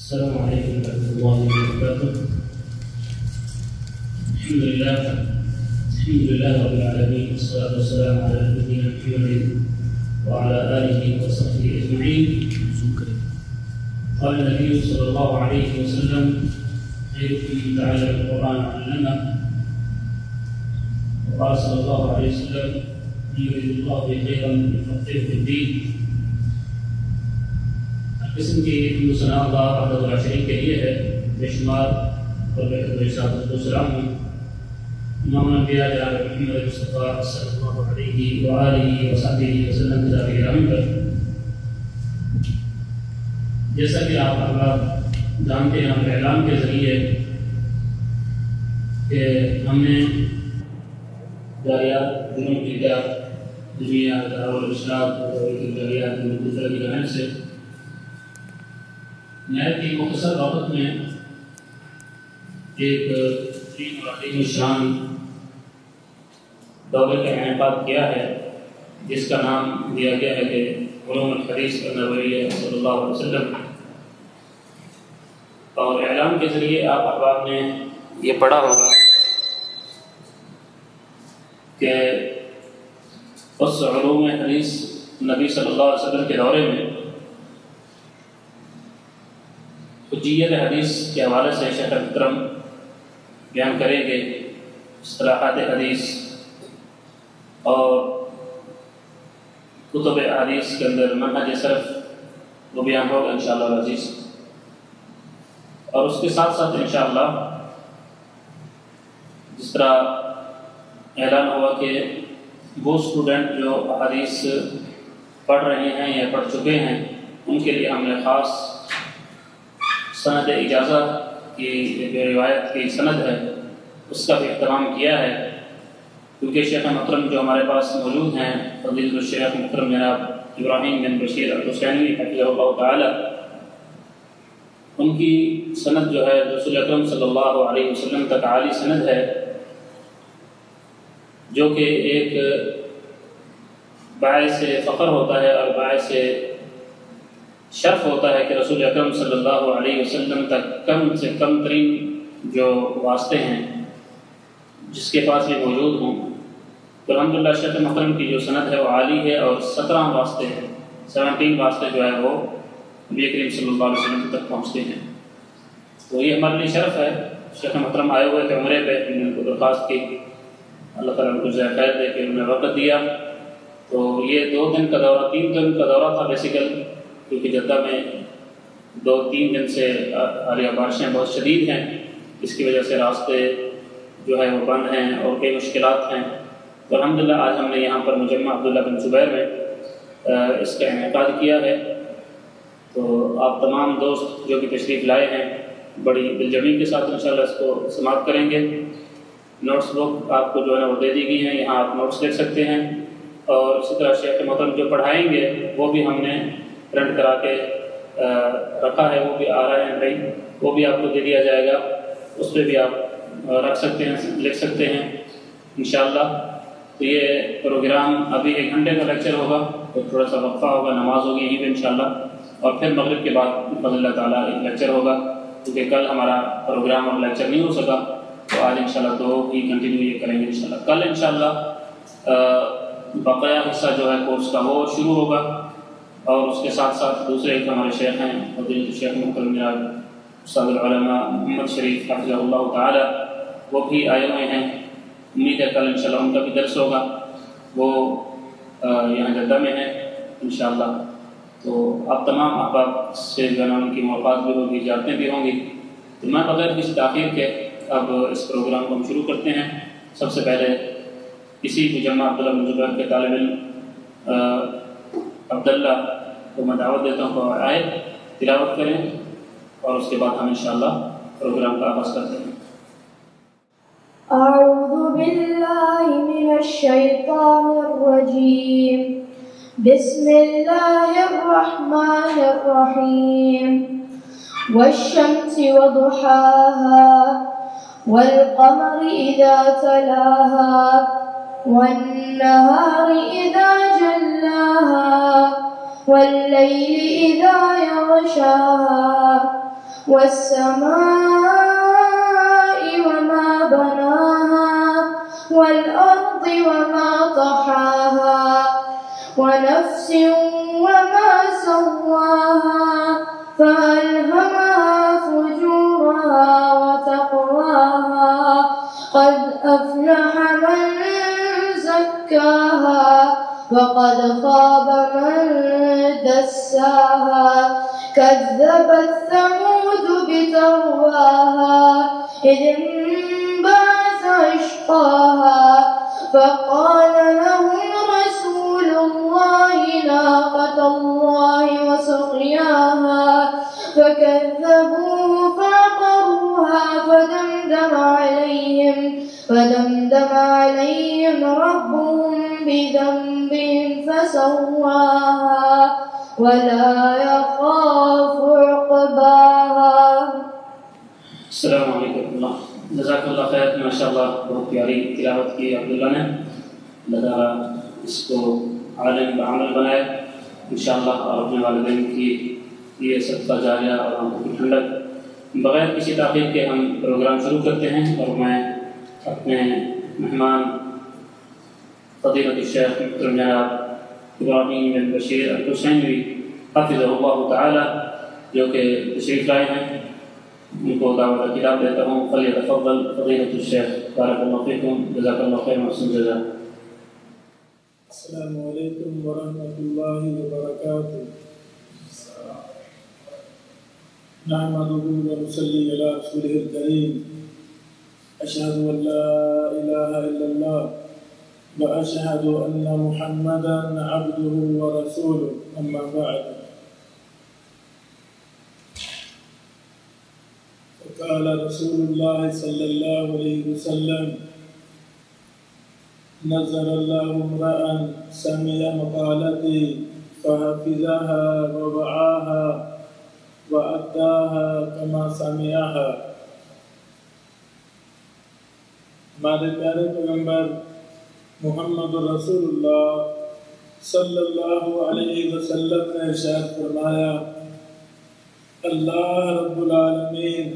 السلام عليكم ورحمة الله وبركاته. الحمد لله رب العالمين، والصلاة والسلام على نبينا محمد وعلى آله وصحبه أجمعين. قال النبي صلى الله عليه وسلم: خيركم من تعلم القرآن وعلمه. وقال صلى الله عليه وسلم: من يريد الله به خيرا يفقهه في الدين. قسم کی حمد اللہ وحدہ لا شریک کے لیے ہے، بے شمار والسلام امام الانبیاء جناب محمد مصطفیٰ صلی اللہ علیہ وآلہ وصحبہ وسلم کے کرام پر. جیسا کہ آپ احباب جانتے ہیں، ہم اعلان کے ذریعے کہ ہم نے جاریات جنوب کی دنیا دارالارشاد اور جاریات مقدسہ کی جانب سے نہایت ہی مختصر وقت میں ایک عظیم اور عظیم الشان دورے کا انعقاد کیا ہے، جس کا نام دیا گیا ہے کہ علوم الحدیث النبویہ صلی اللہ علیہ وسلم. اور اعلان کے ذریعے آپ احباب نے یہ پڑھا ہوگا کہ اس علوم حدیث نبی صلی اللہ علیہ وسلم کے دورے میں حجیت حدیث کے حوالے سے شیخ محترم بیان کریں گے، اصطلاحات حدیث اور کتب حدیث کے اندر منہج صرف وہ بیان ہوگا انشاءاللہ العزیز. اور اس کے ساتھ ساتھ انشاءاللہ جس طرح اعلان ہوا کہ وہ اسٹوڈنٹ جو حدیث پڑھ رہے ہیں یا پڑھ چکے ہیں، ان کے لیے ہم نے خاص سند اجازت کی جو روایت کی سند ہے اس کا بھی اہتمام کیا ہے، کیونکہ شیخ محترم جو ہمارے پاس موجود ہیں فضیلۃ الشیخ محترم جناب ابراہیم بن بشیر الحسینوی حفظہ اللہ تعالی، ان کی سند جو ہے رسول اکرم صلی اللہ علیہ وسلم تک عالی سند ہے، جو کہ ایک باعث فخر ہوتا ہے اور باعث شرف ہوتا ہے کہ رسول اکرم صلی اللہ علیہ وسلم تک کم سے کم ترین جو واسطے ہیں جس کے پاس یہ موجود ہوں. تو الحمدللہ شیخ محترم کی جو سند ہے وہ عالی ہے اور 17 واسطے ہیں، 17 واسطے جو ہے وہ نبی کریم صلی اللہ علیہ وسلم تک پہنچتے ہیں. تو یہ ہمارے لیے شرف ہے. شیخ محترم آئے ہوئے تھے عمرے پہ، انہوں نے ان کو درخواست کی، اللہ تعالیٰ نے جزائے خیر دے کے انہوں نے وقت دیا. تو یہ 2 دن کا دورہ، 3 دن کا دورہ تھا بیسیکل، کیونکہ جدہ میں 2-3 دن سے حالیہ بارشیں بہت شدید ہیں، اس کی وجہ سے راستے جو ہے وہ بند ہیں اور کئی مشکلات ہیں. تو الحمدللہ آج ہم نے یہاں پر مجمع عبداللہ بن زبیر میں اس کا انعقاد کیا ہے. تو آپ تمام دوست جو کہ تشریف لائے ہیں بڑی دلجمی کے ساتھ انشاءاللہ اس کو سماعت کریں گے. نوٹس بک آپ کو جو ہے نا وہ دے دی گئی ہیں، یہاں آپ نوٹس لکھ سکتے ہیں. اور اسی طرح شیخ محترم جو پڑھائیں گے وہ بھی ہم نے پرنٹ کرا کے رکھا ہے، وہ بھی آ رہا ہے بھائی، وہ بھی آپ کو دے دیا جائے گا، اس پہ بھی آپ رکھ سکتے ہیں، لکھ سکتے ہیں انشاءاللہ. تو یہ پروگرام ابھی 1 گھنٹے کا لیکچر ہوگا، تو تھوڑا سا وقفہ ہوگا، نماز ہوگی یہیں پہ انشاءاللہ، اور پھر مغرب کے بعد بفضل اللہ تعالیٰ ایک لیکچر ہوگا، کیونکہ کل ہمارا پروگرام اور لیکچر نہیں ہو سکا. تو آج انشاءاللہ 2 ہی کنٹینیو یہ کریں گے انشاءاللہ. کل انشاءاللہ بقیہ حصہ جو ہے کورس کا وہ شروع ہوگا، اور اس کے ساتھ ساتھ دوسرے ایک ہمارے شیخ ہیں فضیلۃ الشیخ محترم جناب استاد العلماء محمد شریف حفظہ اللہ تعالی، وہ بھی آئے ہوئے ہیں. امید ہے کل انشاءاللہ ان کا بھی درس ہوگا، وہ یہاں جدہ میں ہیں انشاءاللہ. تو آپ تمام احباب سے جو ہے نا ان کی ملاقات بھی ہوگی، جانتے بھی ہوں گی. تو میں بغیر کسی تاخیر کے اب اس پروگرام کو ہم شروع کرتے ہیں. سب سے پہلے اسی مجمع عبداللہ بن زبیر کے طالب علم عبداللہ کو میں دعوت دیتا ہوں کہ آئے تلاوت کریں، اور اس کے بعد ہم انشاءاللہ پروگرام کا آغاز کرتے ہیں. اعوذ باللہ من الشیطان الرجیم، بسم اللہ الرحمن الرحیم. والشمس وضحاها والقمر اذا تلاها والنهار إذا جلاها والليل إذا يغشاها والسماء وما بناها والأرض وما طحاها ونفس وما سواها فألهمها فجورها وتقواها قد أفلح من زكاها وقد خاب من دساها كذبت ثمود بتقواها إذ انبعث أشقاها فقال لهم رسول الله ناقة الله وسقياها فكذبوه فعقروها فدمدم عليهم ربهم بذنبهم فسواها ولا يخاف عقباها. السلام علیکم اللہ. جزاک اللہ خیر. ماشاء اللہ بہت پیاری تلاوت کی عبداللہ نے. اللہ تعالیٰ اس کو عالم بعمل بنائے انشاءاللہ اور اپنے والدین کی یہ صدقہ جاریہ اور ہم کی ٹھنڈک. بغیر کسی تاخیر کے ہم پروگرام شروع کرتے ہیں اور میں اپنے مہمان فضیلت الشیخ محترم جناب ابراہیم بن بشیر الحسینوی حفظہ اللہ تعالی جو کہ تشریف لائے ہیں ان کو دعوت خطاب دیتا ہوں. فلیتفضل فضیلت الشیخ. بارک اللہ فیکم. جزاک اللہ خیر محسن جزا. السلام علیکم ورحمۃ اللہ وبرکاتہ. نحمده ونصلي على رسوله الكريم. أشهد أن لا إله إلا الله وأشهد أن محمدا عبده ورسوله. أما بعد فقال رسول الله صلى الله عليه وسلم نظر الله امرأ سمع مقالتي فحفظها ووعاها وأداها كما سمعها. ہمارے پیارے پیغمبر محمد رسول اللہ صلی اللہ علیہ وسلم نے ارشاد فرمایا اللہ رب العالمین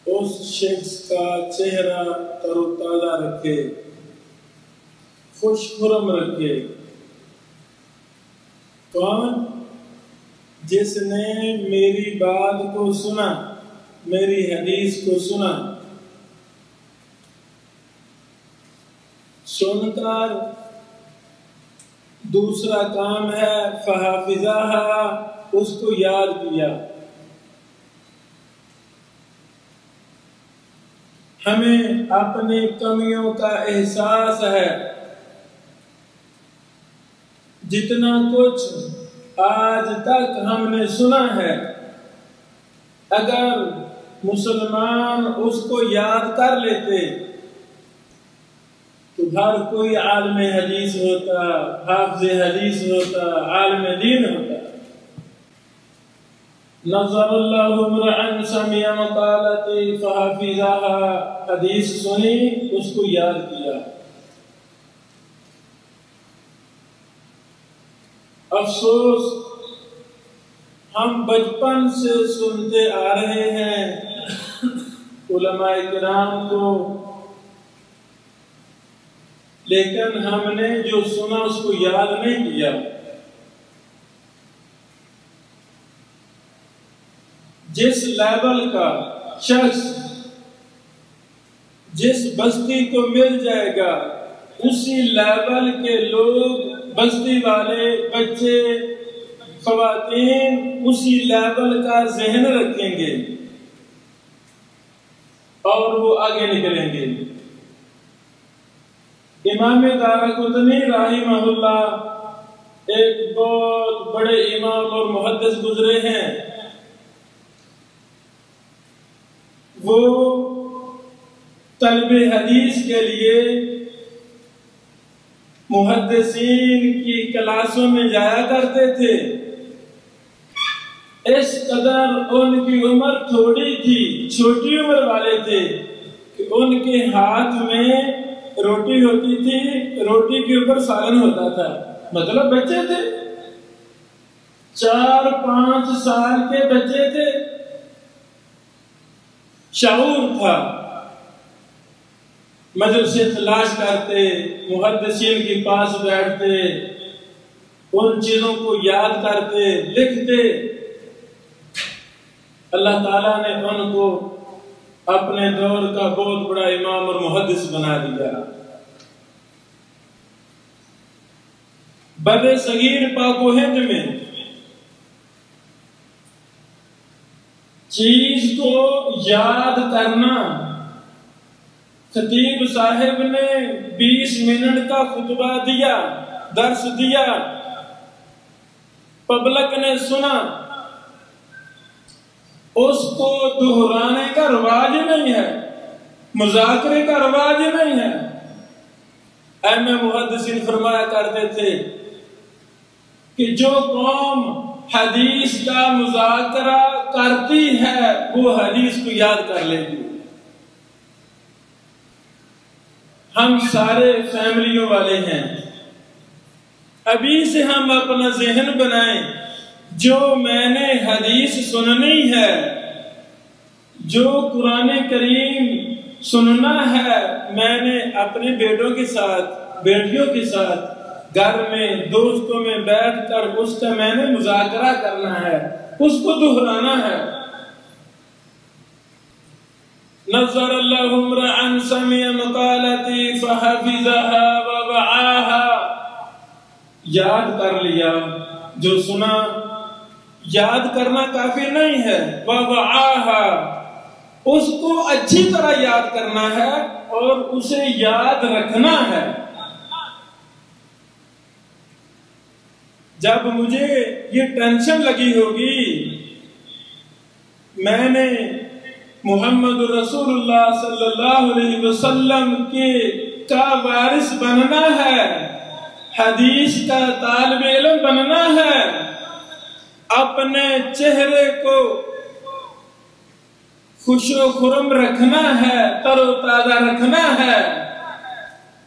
اس شخص کا چہرہ تر و تازہ رکھے، خوش خرم رکھے. کون؟ جس نے میری بات کو سنا، میری حدیث کو سنا، سن کر دوسرا کام ہے فحافظہا، اس کو یاد کیا. ہمیں اپنی کمیوں کا احساس ہے. جتنا کچھ آج تک ہم نے سنا ہے اگر مسلمان اس کو یاد کر لیتے تو ہر کوئی عالم حدیث ہوتا، حافظ حدیث ہوتا، عالم دین ہوتا. نظر اللہ امرأ سمع مقالتی فحفظها، حدیث سنی اس کو یاد کیا. افسوس ہم بچپن سے سنتے آ رہے ہیں علماء کرام کو، لیکن ہم نے جو سنا اس کو یاد نہیں کیا. جس لیول کا شخص جس بستی کو مل جائے گا اسی لیول کے لوگ، بستی والے بچے، خواتین اسی لیول کا ذہن رکھیں گے اور وہ آگے نکلیں گے. امام دارقطنی رحمہ اللہ ایک بہت بڑے امام اور محدث گزرے ہیں. وہ طلب حدیث کے لیے محدثین کی کلاسوں میں جایا کرتے تھے. اس قدر ان کی عمر تھوڑی تھی، چھوٹی عمر والے تھے کہ ان کے ہاتھ میں روٹی ہوتی تھی، روٹی کے اوپر سالن ہوتا تھا. مطلب بچے تھے، 4-5 سال کے بچے تھے شعور تھا. مدرسے تلاش کرتے، محدثین کے پاس بیٹھتے، ان چیزوں کو یاد کرتے، لکھتے. اللہ تعالیٰ نے ان کو اپنے دور کا بہت بڑا امام اور محدث بنا دیا. بر صغیر پاک و ہند میں چیز کو یاد کرنا، خطیب صاحب نے 20 منٹ کا خطبہ دیا، درس دیا، پبلک نے سنا، اس کو دہرانے کا رواج نہیں ہے، مذاکرے کا رواج نہیں ہے. اہم محدثین فرمایا کرتے تھے کہ جو قوم حدیث کا مذاکرہ کرتی ہے وہ حدیث کو یاد کر لے گی. ہم سارے فیملیوں والے ہیں، ابھی سے ہم اپنا ذہن بنائیں. جو میں نے حدیث سننی ہے، جو قرآن کریم سننا ہے، میں نے اپنے بیٹوں کے ساتھ، بیٹیوں کے ساتھ، گھر میں دوستوں میں بیٹھ کر اس کا میں نے مذاکرہ کرنا ہے، اس کو دہرانا ہے. نظر اللہ امرأ سمع مقالتی فحفظها ووعاها. یاد کر لیا، جو سنا. یاد کرنا کافی نہیں ہے، ووعاها، اس کو اچھی طرح یاد کرنا ہے اور اسے یاد رکھنا ہے. جب مجھے یہ ٹینشن لگی ہوگی، میں نے محمد رسول اللہ صلی اللہ علیہ وسلم کا وارث بننا ہے، حدیث کا طالب علم بننا ہے، اپنے چہرے کو خوش و خرم رکھنا ہے، تر و تازہ رکھنا ہے.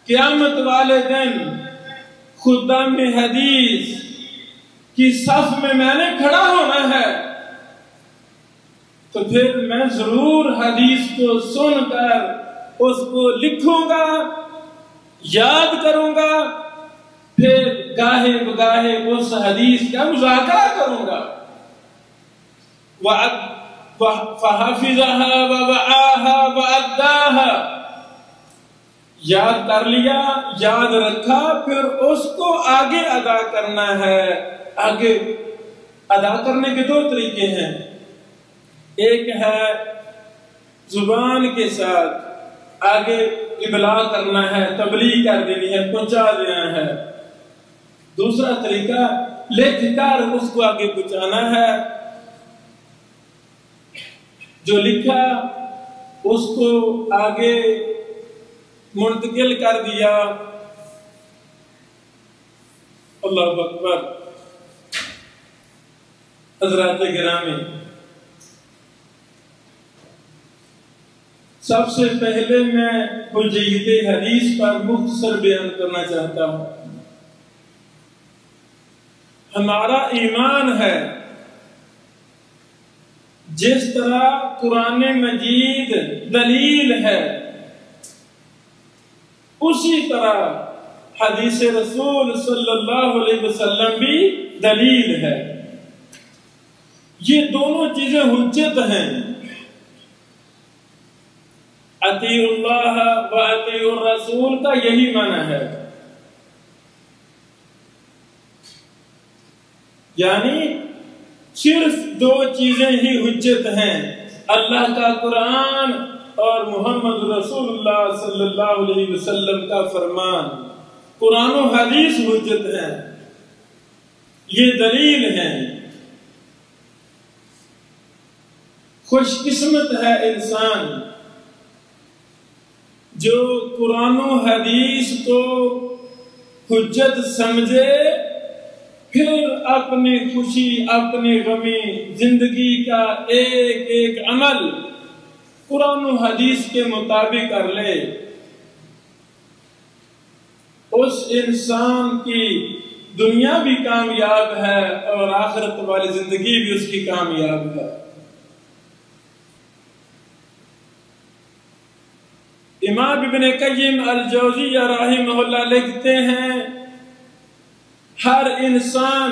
قیامت والے دن خدام حدیث کی صف میں نے کھڑا ہونا ہے، تو پھر میں ضرور حدیث کو سن کر اس کو لکھوں گا، یاد کروں گا، پھر گاہے بگاہے اس حدیث کا مذاکرہ کروں گا. فَحَفِظَهَا وَوَعَاهَا وَأَدَّاهَا. یاد کر لیا، یاد رکھا، پھر اس کو آگے ادا کرنا ہے. آگے ادا کرنے کے دو طریقے ہیں. ایک ہے زبان کے ساتھ آگے ابلاغ کرنا ہے، تبلیغ کر دینی ہے، پہنچا دینا ہے. دوسرا طریقہ لکھ کر اس کو آگے پہنچانا ہے. جو لکھا اس کو آگے منتقل کر دیا. اللہ اکبر. حضرات گرامی، سب سے پہلے میں حجیت حدیث پر مختصر بیان کرنا چاہتا ہوں. ہمارا ایمان ہے، جس طرح قرآن مجید دلیل ہے، اسی طرح حدیث رسول صلی اللہ علیہ وسلم بھی دلیل ہے. یہ دونوں چیزیں حجت ہیں. اطیعوا اللہ و اطیعوا الرسول کا یہی معنی ہے. یعنی صرف دو چیزیں ہی حجت ہیں، اللہ کا قرآن اور محمد رسول اللہ صلی اللہ علیہ وسلم کا فرمان. قرآن و حدیث حجت ہیں، یہ دلیل ہیں. خوش قسمت ہے انسان جو قرآن و حدیث کو حجت سمجھے، پھر اپنی خوشی، اپنی غمی، زندگی کا ایک ایک عمل قرآن و حدیث کے مطابق کر لے. اس انسان کی دنیا بھی کامیاب ہے اور آخرت والی زندگی بھی اس کی کامیاب ہے. امام ابن قیم الجوزیہ رحمہ اللہ لکھتے ہیں ہر انسان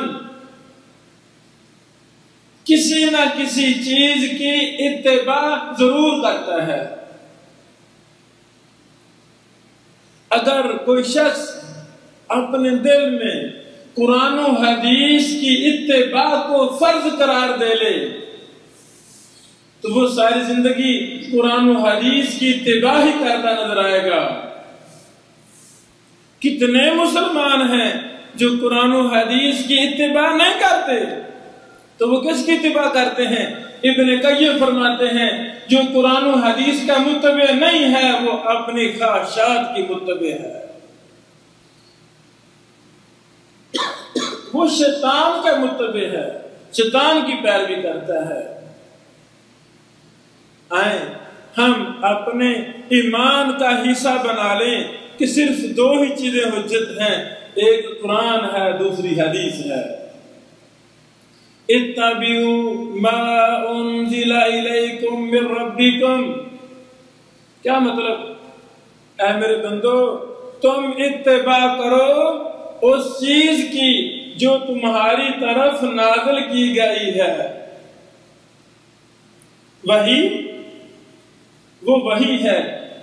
کسی نہ کسی چیز کی اتباع ضرور کرتا ہے. اگر کوئی شخص اپنے دل میں قرآن و حدیث کی اتباع کو فرض قرار دے لے تو وہ ساری زندگی قرآن و حدیث کی اتباع ہی کرتا نظر آئے گا. کتنے مسلمان ہیں جو قرآن و حدیث کی اتباع نہیں کرتے تو وہ کس کی اتباع کرتے ہیں؟ ابن قیم فرماتے ہیں جو قرآن و حدیث کا متبع نہیں ہے وہ اپنی خواہشات کی متبع ہے. وہ شیطان کا متبع ہے، شیطان کی پیروی کرتا ہے. آئیں ہم اپنے ایمان کا حصہ بنا لیں کہ صرف دو ہی چیزیں حجت ہیں، ایک قرآن ہے دوسری حدیث ہے. اتبعوا ما انزل الیکم من ربکم. کیا مطلب؟ اے میرے بندو تم اتباع کرو اس چیز کی جو تمہاری طرف نازل کی گئی ہے. وہی وہ وہی ہے،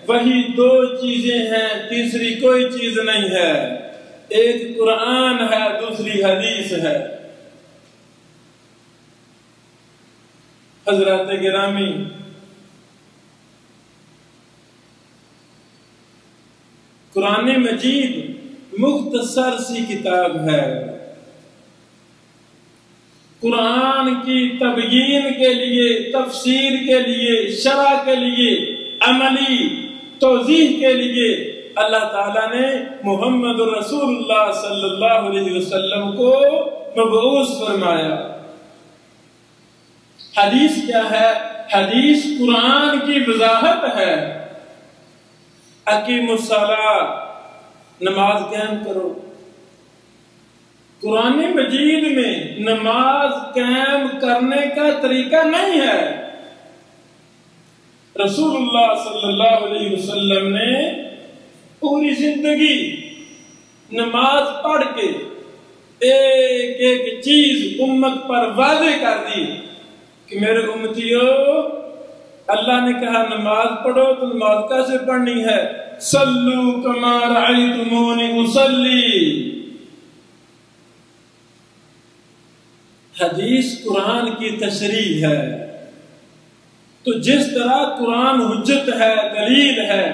وہی دو چیزیں ہیں، تیسری کوئی چیز نہیں ہے. ایک قرآن ہے دوسری حدیث ہے. حضرات گرامی، قرآن مجید مختصر سی کتاب ہے. قرآن کی تبیین کے لیے، تفسیر کے لیے، شرح کے لیے، عملی توضیح کے لیے اللہ تعالیٰ نے محمد رسول اللہ صلی اللہ علیہ وسلم کو مبعوث فرمایا. حدیث کیا ہے؟ حدیث قرآن کی وضاحت ہے. اقیموا الصلاۃ، نماز قائم کرو. قرآن مجید میں نماز قائم کرنے کا طریقہ نہیں ہے. رسول اللہ صلی اللہ علیہ وسلم نے پوری زندگی نماز پڑھ کے ایک ایک چیز امت پر واضح کر دی کہ میرے امتیو، اللہ نے کہا نماز پڑھو تو نماز کیسے پڑھنی ہے؟ صلو کما رأیتمونی اصلی. حدیث قرآن کی تشریح ہے. تو جس طرح قرآن حجت ہے، دلیل ہے،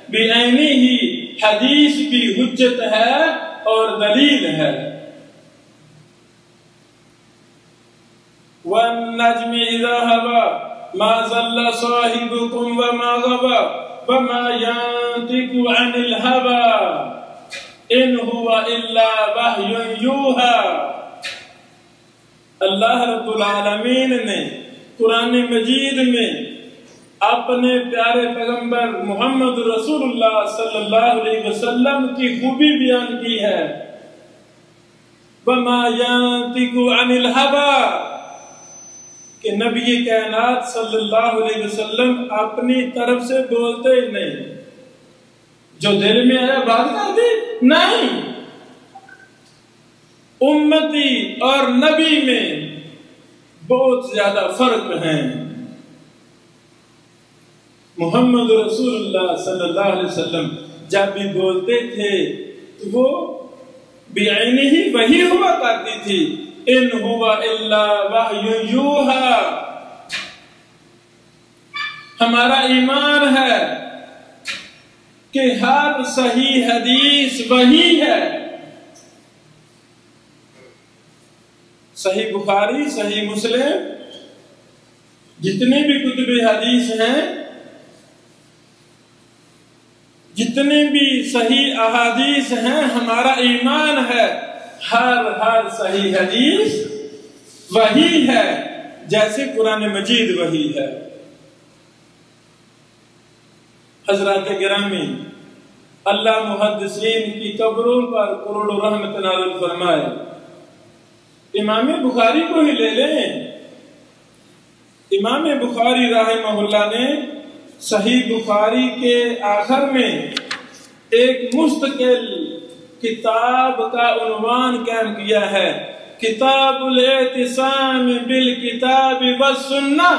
بعینی ہی حدیث بھی حجت ہے اور دلیل ہے. وَالنَّجْمِ إِذَا هَوَى مَا ضَلَّ صَاحِبُكُمْ وَمَا غَوَى وَمَا يَنطِقُ عَنِ الْهَوَى إِنْ هُوَ إِلَّا وَحْيٌ يُوحَى. اللہ رب العالمین نے قرآن مجید میں اپنے پیارے پیغمبر محمد رسول اللہ صلی اللہ علیہ وسلم کی خوبی بیان کی ہے. وَمَا يَنطِقُ عَنِ الْهَوَى کہ نبی کائنات صلی اللہ علیہ وسلم اپنی طرف سے بولتے ہی نہیں. جو دل میں آیا بات کر دی نہیں. امتی اور نبی میں بہت زیادہ فرق ہیں. محمد رسول اللہ صلی اللہ علیہ وسلم جب بھی بولتے تھے تو وہ بعینی ہی وحی ہوا کرتی تھی. ان ہوا الا وحی یوحا. ہمارا ایمان ہے کہ ہر صحیح حدیث وحی ہے. صحیح بخاری، صحیح مسلم، جتنی بھی کتب حدیث ہیں، جتنی بھی صحیح احادیث ہیں، ہمارا ایمان ہے ہر صحیح حدیث وحی ہے جیسے قرآن مجید وحی ہے. حضرات گرامی، اللہ محدثین کی قبروں پر کروڑوں رحمت نازل فرمائے. امام بخاری کو ہی لے لیں. امام بخاری رحمہ اللہ نے صحیح بخاری کے آخر میں ایک مستقل کتاب کا عنوان قائم کیا ہے، کتاب الاعتصام بالکتاب والسنہ۔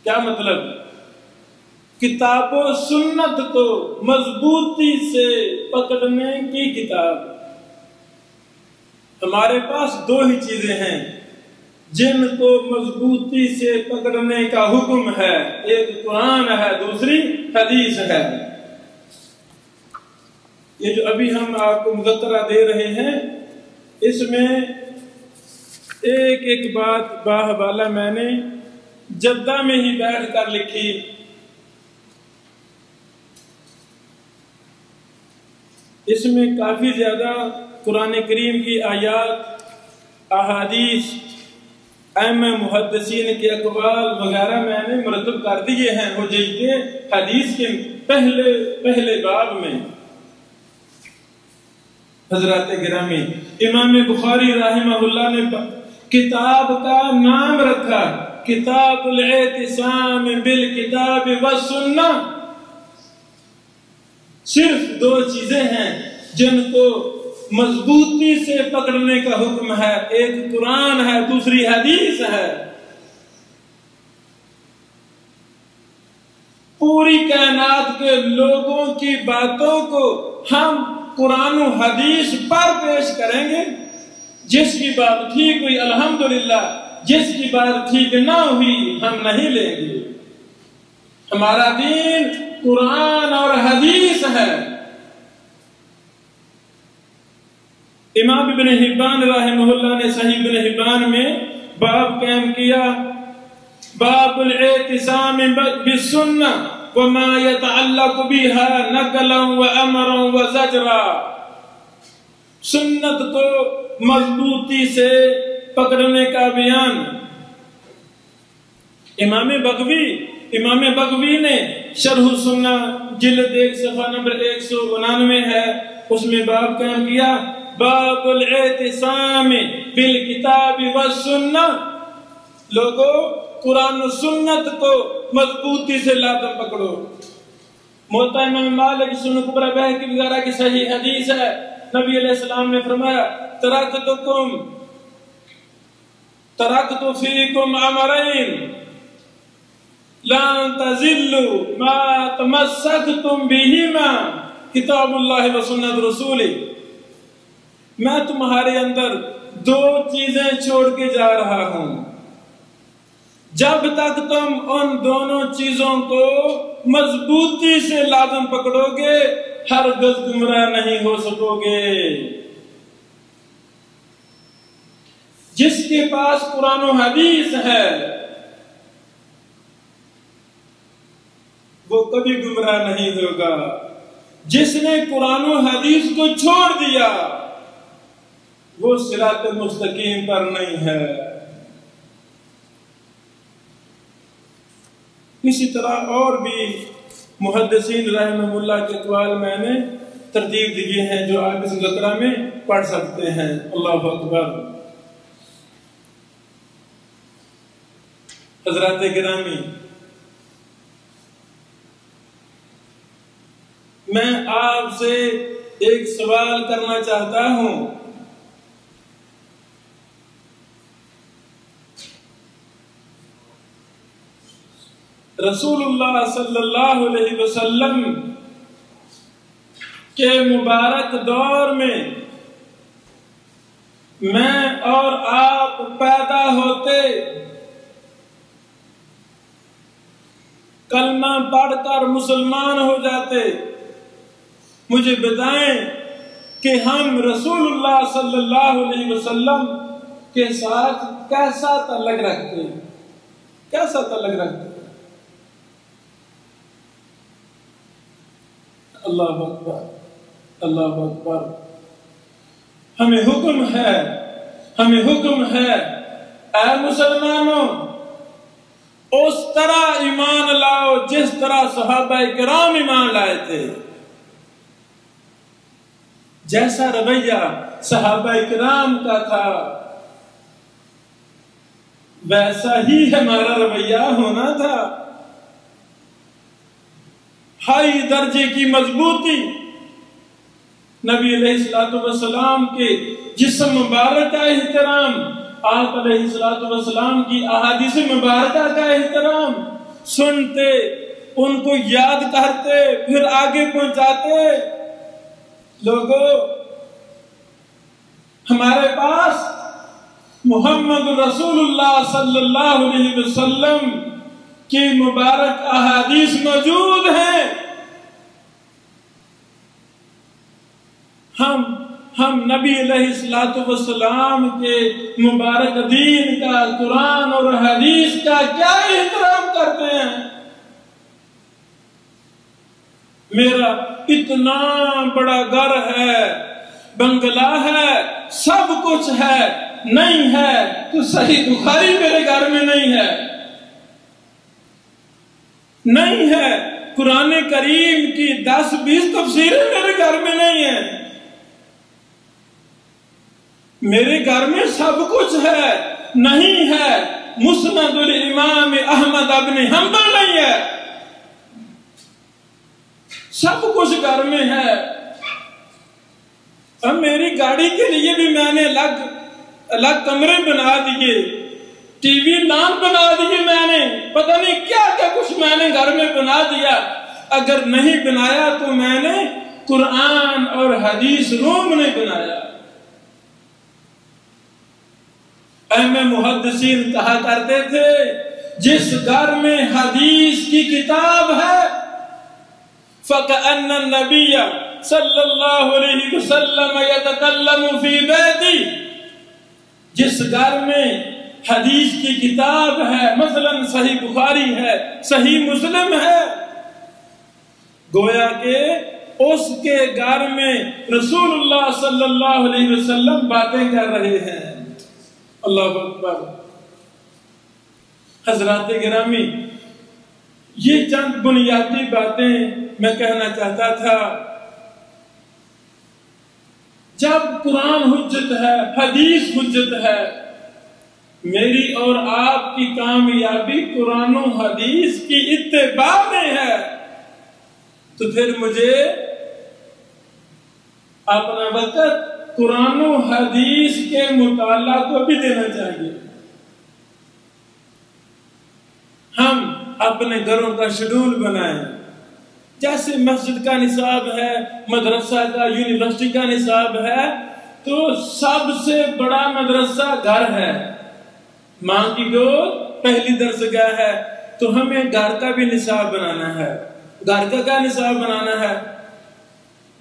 کیا مطلب؟ کتاب و سنت کو مضبوطی سے پکڑنے کی کتاب۔ ہمارے پاس دو ہی چیزیں ہیں جن کو مضبوطی سے پکڑنے کا حکم ہے، ایک قرآن ہے، دوسری حدیث ہے۔ یہ جو ابھی ہم آپ کو مذکرہ دے رہے ہیں، اس میں ایک ایک بات باحوالہ میں نے جدہ میں ہی بیٹھ کر لکھی۔ اس میں کافی زیادہ قرآن کریم کی آیات، احادیث، ائمہ محدثین کے اقوال وغیرہ میں نے مرتب کر دیے ہیں حجیت کے حدیث کے پہلے باب میں۔ حضرات گرامی، امام بخاری رحمہ اللہ نے کتاب کا نام رکھا کتاب الاعتصام بالکتاب والسنہ۔ صرف دو چیزیں ہیں جن کو مضبوطی سے پکڑنے کا حکم ہے، ایک قرآن ہے، دوسری حدیث ہے۔ پوری کائنات کے لوگوں کی باتوں کو ہم قرآن و حدیث پر پیش کریں گے۔ جس کی بات ٹھیک ہوئی الحمدللہ، جس کی بات ٹھیک نہ ہوئی ہم نہیں لیں گے۔ ہمارا دین قرآن اور حدیث ہے۔ امام ابن حبان رحمہ اللہ نے صحیح ابن حبان میں باب قائم کیا، باب الاعتصام بالسنہ وما يتعلق بها نقلا وامرا وزجرا۔ سنت کو مضبوطی سے پکڑنے کا بیان۔ امام بغوی نے شرح السنہ جلد 1 صفحہ نمبر 199 ہے، اس میں باب قائم کیا، باب الاعتصام بالکتاب والسنہ۔ لوگوں، قرآن و سنت کو مضبوطی سے لازم پکڑو۔ موطا امام مالک سنن کبری بہقی وغیرہ کی صحیح حدیث ہے، نبی علیہ السلام نے فرمایا، ترکت فیکم امرین لن تضلوا ما تمسکتم بہما کتاب اللہ و سنت رسولہ۔ میں تمہارے اندر دو چیزیں چھوڑ کے جا رہا ہوں، جب تک تم ان دونوں چیزوں کو مضبوطی سے لازم پکڑو گے ہرگز گمراہ نہیں ہو سکو گے۔ جس کے پاس قرآن و حدیث ہے وہ کبھی گمراہ نہیں ہوگا۔ جس نے قرآن و حدیث کو چھوڑ دیا وہ صراط مستقیم پر نہیں ہے۔ اسی طرح اور بھی محدثین رحمہ اللہ کے اقوال میں نے ترتیب دیے ہیں جو آپ اس مذکرہ میں پڑھ سکتے ہیں۔ اللہ اکبر۔ حضرات گرامی، میں آپ سے ایک سوال کرنا چاہتا ہوں۔ رسول اللہ صلی اللہ علیہ وسلم کے مبارک دور میں اور آپ پیدا ہوتے، کلمہ پڑھ کر مسلمان ہو جاتے، مجھے بتائیں کہ ہم رسول اللہ صلی اللہ علیہ وسلم کے ساتھ کیسا تعلق رکھتے، کیسا تعلق رکھتے؟ اللہ اکبر، اللہ اکبر۔ ہمیں حکم ہے اے مسلمانوں، اس طرح ایمان لاؤ جس طرح صحابہ کرام ایمان لائے تھے۔ جیسا رویہ صحابہ کرام کا تھا ویسا ہی ہمارا رویہ ہونا تھا۔ ہائی درجے کی مضبوطی، نبی علیہ السلام کے جسم مبارک کا احترام، آپ علیہ السلام کی احادیث مبارکہ کا احترام، سنتے، ان کو یاد کرتے، پھر آگے پہنچاتے۔ لوگوں، ہمارے پاس محمد رسول اللہ صلی اللہ علیہ وسلم کی مبارک احادیث موجود ہیں۔ ہم نبی علیہ السلام کے مبارک دین کا، قرآن اور حدیث کا کیا احترام کرتے ہیں؟ میرا اتنا بڑا گھر ہے، بنگلہ ہے، سب کچھ ہے، نہیں ہے تو صحیح بخاری میرے گھر میں نہیں ہے، نہیں ہے قرآن کریم کی 10-20 تفسیریں میرے گھر میں نہیں ہیں۔ میرے گھر میں سب کچھ ہے، نہیں ہے مسند الامام احمد ابن حنبل نہیں ہے، سب کچھ گھر میں ہے۔ اب میری گاڑی کے لیے بھی میں نے الگ کمرے بنا دیے، ٹی وی لان بنا دیے، میں نے پتہ نہیں کیا کیا کچھ میں نے گھر میں بنا دیا۔ اگر نہیں بنایا تو میں نے قرآن اور حدیث روم نہیں بنایا۔ اہم محدثین کہا کرتے تھے جس گھر میں حدیث کی کتاب ہے فَكَأَنَّ النَّبِيَّ صلی اللہ علیہ وسلم يَتَكَلَّمُ فِي بَيْتِهِ، جس گھر میں حدیث کی کتاب ہے، مثلا صحیح بخاری ہے، صحیح مسلم ہے، گویا کہ اس کے گھر میں رسول اللہ صلی اللہ علیہ وسلم باتیں کر رہے ہیں۔ اللہ اکبر۔ حضرات گرامی، یہ چند بنیادی باتیں میں کہنا چاہتا تھا۔ جب قرآن حجت ہے، حدیث حجت ہے، میری اور آپ کی کامیابی قرآن و حدیث کی اتباع میں ہے، تو پھر مجھے اپنا وقت قرآن و حدیث کے مطالعہ کو بھی دینا چاہیے۔ ہم اپنے گھروں کا شیڈول بنائیں، جیسے مسجد کا نصاب ہے، مدرسہ کا، یونیورسٹی کا نصاب ہے، تو سب سے بڑا مدرسہ گھر ہے، ماں کی گود پہلی درسگاہ ہے، تو ہمیں گھر کا بھی نصاب بنانا ہے۔ گھر کا کیا نصاب بنانا ہے؟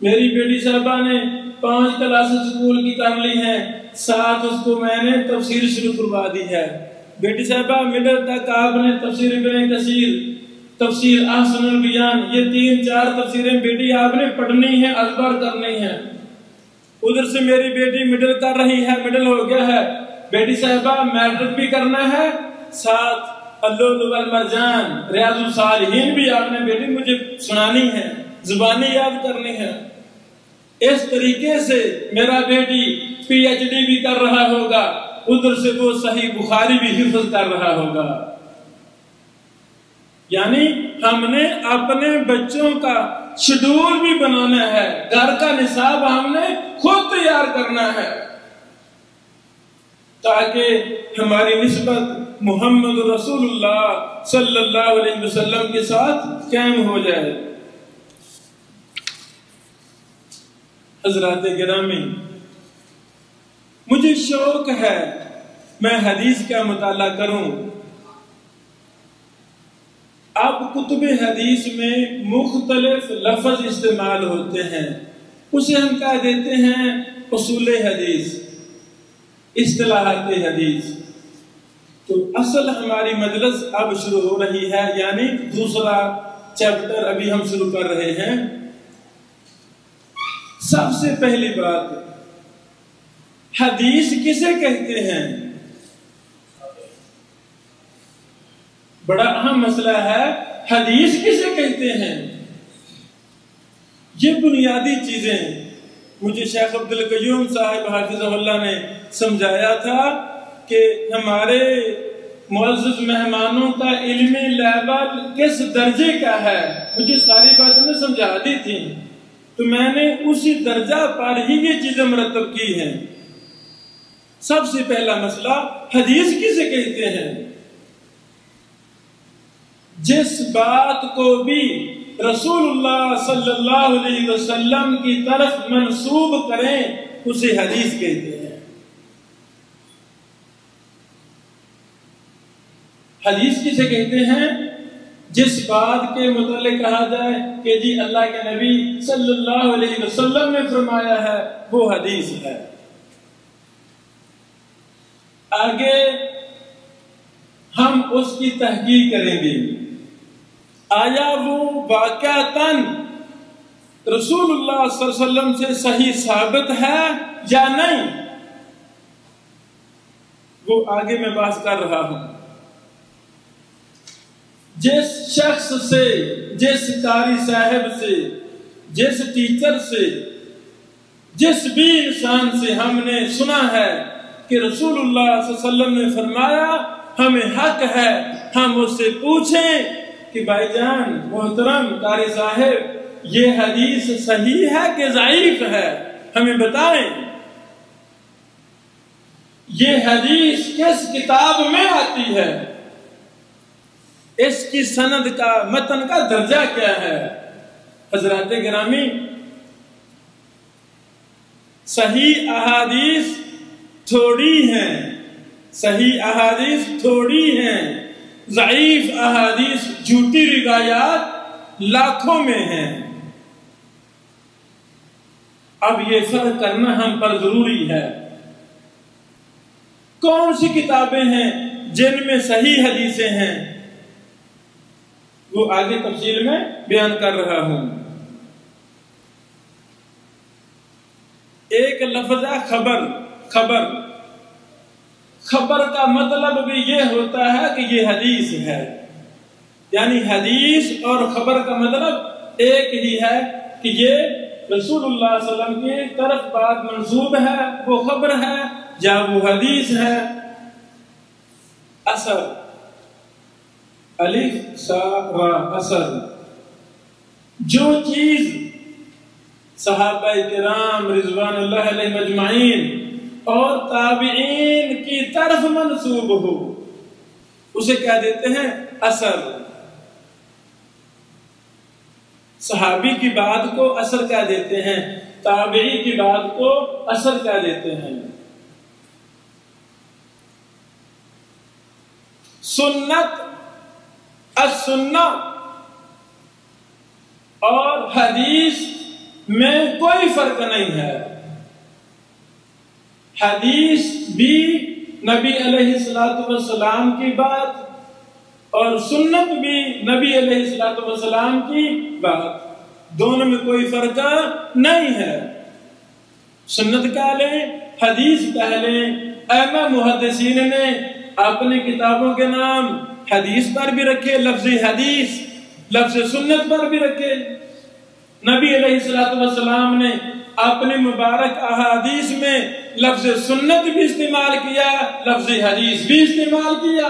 میری بیٹی صاحبہ نے 5 کلاسز اسکول کی کر لی ہیں، ساتھ اس کو میں نے تفسیر شروع کروا دی ہے۔ بیٹی صاحبہ مڈل تک آپ نے تفسیر ابن کثیر، تفسیر احسن البیان، یہ 3-4 تفسیریں بیٹی آپ نے پڑھنی ہیں، ازبر کرنی ہیں۔ ادھر سے میری بیٹی مڈل کر رہی ہے، مڈل ہو گیا ہے، بیٹی صاحبہ میٹرک بھی کرنا ہے، ساتھ اللؤلؤ والمرجان، ریاض الصالحین بھی آپ نے بیٹی مجھے سنانی ہے، زبانی یاد کرنی ہے۔ اس طریقے سے میرا بیٹی پی ایچ ڈی بھی کر رہا ہوگا، ادھر سے وہ صحیح بخاری بھی حفظ کر رہا ہوگا۔ یعنی ہم نے اپنے بچوں کا شیڈول بھی بنانا ہے، گھر کا نصاب ہم نے خود تیار کرنا ہے، تاکہ ہماری نسبت محمد رسول اللہ صلی اللہ علیہ وسلم کے ساتھ قائم ہو جائے۔ حضرات گرامی، مجھے شوق ہے میں حدیث کا مطالعہ کروں۔ اب کتب حدیث میں مختلف لفظ استعمال ہوتے ہیں، اسے ہم کہہ دیتے ہیں اصول حدیث، اصطلاحات حدیث۔ تو اصل ہماری مجلس اب شروع ہو رہی ہے، یعنی دوسرا چیپٹر ابھی ہم شروع کر رہے ہیں۔ سب سے پہلی بات، حدیث کسے کہتے ہیں؟ بڑا اہم مسئلہ ہے، حدیث کسے کہتے ہیں؟ یہ بنیادی چیزیں مجھے شیخ عبدالقیوم صاحب حافظہ اللہ نے سمجھایا تھا کہ ہمارے معزز مہمانوں کا علمی لیول کس درجے کا ہے مجھے ساری باتیں نے سمجھا دی تھی، تو میں نے اسی درجہ پر ہی یہ چیزیں مرتب کی ہیں۔ سب سے پہلا مسئلہ حدیث کسے کہتے ہیں؟ جس بات کو بھی رسول اللہ صلی اللہ علیہ وسلم کی طرف منسوب کریں اسے حدیث کہتے ہیں۔ حدیث کسے کہتے ہیں؟ جس بات کے متعلق کہا جائے کہ جی اللہ کے نبی صلی اللہ علیہ وسلم نے فرمایا ہے، وہ حدیث ہے۔ آگے ہم اس کی تحقیق کریں گے، آیا وہ واقعتاً رسول اللہ صلی اللہ علیہ وسلم سے صحیح ثابت ہے یا نہیں، وہ آگے میں بات کر رہا ہوں۔ جس شخص سے، جس قاری صاحب سے، جس ٹیچر سے، جس بھی انسان سے ہم نے سنا ہے کہ رسول اللہ صلی اللہ علیہ وسلم نے فرمایا، ہمیں حق ہے ہم اس سے پوچھیں کہ بھائی جان محترم قاری صاحب یہ حدیث صحیح ہے کہ ضعیف ہے، ہمیں بتائیں، یہ حدیث کس کتاب میں آتی ہے، اس کی سند کا، متن کا درجہ کیا ہے۔ حضرات گرامی، صحیح احادیث تھوڑی ہیں، صحیح احادیث تھوڑی ہیں، ضعیف احادیث، جھوٹی روایات لاکھوں میں ہیں۔ اب یہ فرق کرنا ہم پر ضروری ہے۔ کون سی کتابیں ہیں جن میں صحیح حدیثیں ہیں، وہ آگے تفصیل میں بیان کر رہا ہوں۔ ایک لفظ ہے خبر۔ خبر کا مطلب بھی یہ ہوتا ہے کہ یہ حدیث ہے، یعنی حدیث اور خبر کا مطلب ایک ہی ہے کہ یہ رسول اللہ صلی اللہ علیہ وسلم کی طرف بات منسوب ہے، وہ خبر ہے یا وہ حدیث ہے۔ اثر، الف سا را، اثر، جو چیز صحابہ کرام رضوان اللہ علیہ مجمعین اور تابعین کی طرف منسوب ہو اسے کیا دیتے ہیں؟ اثر۔ صحابی کی بات کو اثر کیا دیتے ہیں، تابعی کی بات کو اثر کیا دیتے ہیں۔ سنت، السنہ اور حدیث میں کوئی فرق نہیں ہے۔ حدیث بھی نبی علیہ السلام کی بات اور سنت بھی نبی علیہ السلام کی بات، دونوں میں کوئی فرق نہیں ہے۔ سنت کہہ لیں، حدیث کہہ لیں، ائمہ محدثین نے اپنی کتابوں کے نام حدیث پر بھی رکھے، لفظ حدیث، لفظ سنت پر بھی رکھے۔ نبی علیہ السلام نے اپنی مبارک احادیث میں لفظ سنت بھی استعمال کیا، لفظ حدیث بھی استعمال کیا۔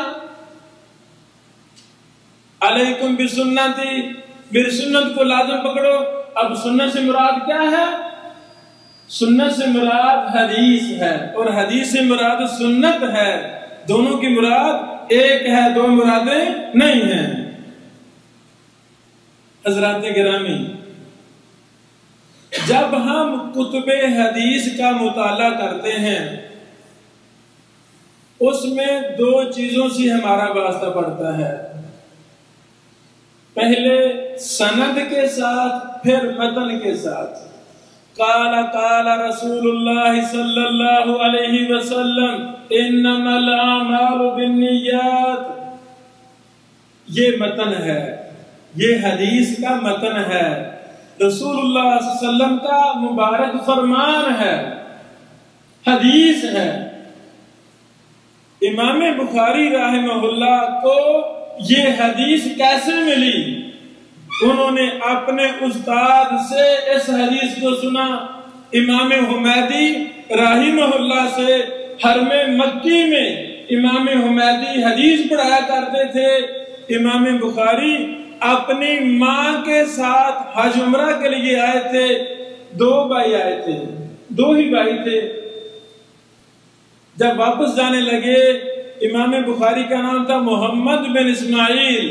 علیکم بسنتی، میری سنت کو لازم پکڑو۔ اب سنت سے مراد کیا ہے؟ سنت سے مراد حدیث ہے اور حدیث سے مراد سنت ہے، دونوں کی مراد ایک ہے، دو مرادیں نہیں ہیں۔ حضرات گرامی، جب ہم کتب حدیث کا مطالعہ کرتے ہیں اس میں دو چیزوں سے ہمارا واسطہ پڑتا ہے، پہلے سند کے ساتھ، پھر متن کے ساتھ۔ قال قال رسول اللہ صلی اللہ علیہ وسلم انما الاعمال بالنیات، یہ متن ہے، یہ حدیث کا متن ہے، رسول اللہ صلی اللہ علیہ وسلم کا مبارک فرمان ہے، حدیث ہے۔ امام بخاری رحمہ اللہ کو یہ حدیث کیسے ملی؟ انہوں نے اپنے استاد سے اس حدیث کو سنا، امام حمیدی رحمہ اللہ سے حرم مکی میں امام حمیدی حدیث پڑھایا کرتے تھے، امام بخاری اپنی ماں کے ساتھ حج عمرہ کے لیے آئے تھے، 2 بھائی آئے تھے، 2 ہی بھائی تھے۔ جب واپس جانے لگے، امام بخاری کا نام تھا محمد بن اسماعیل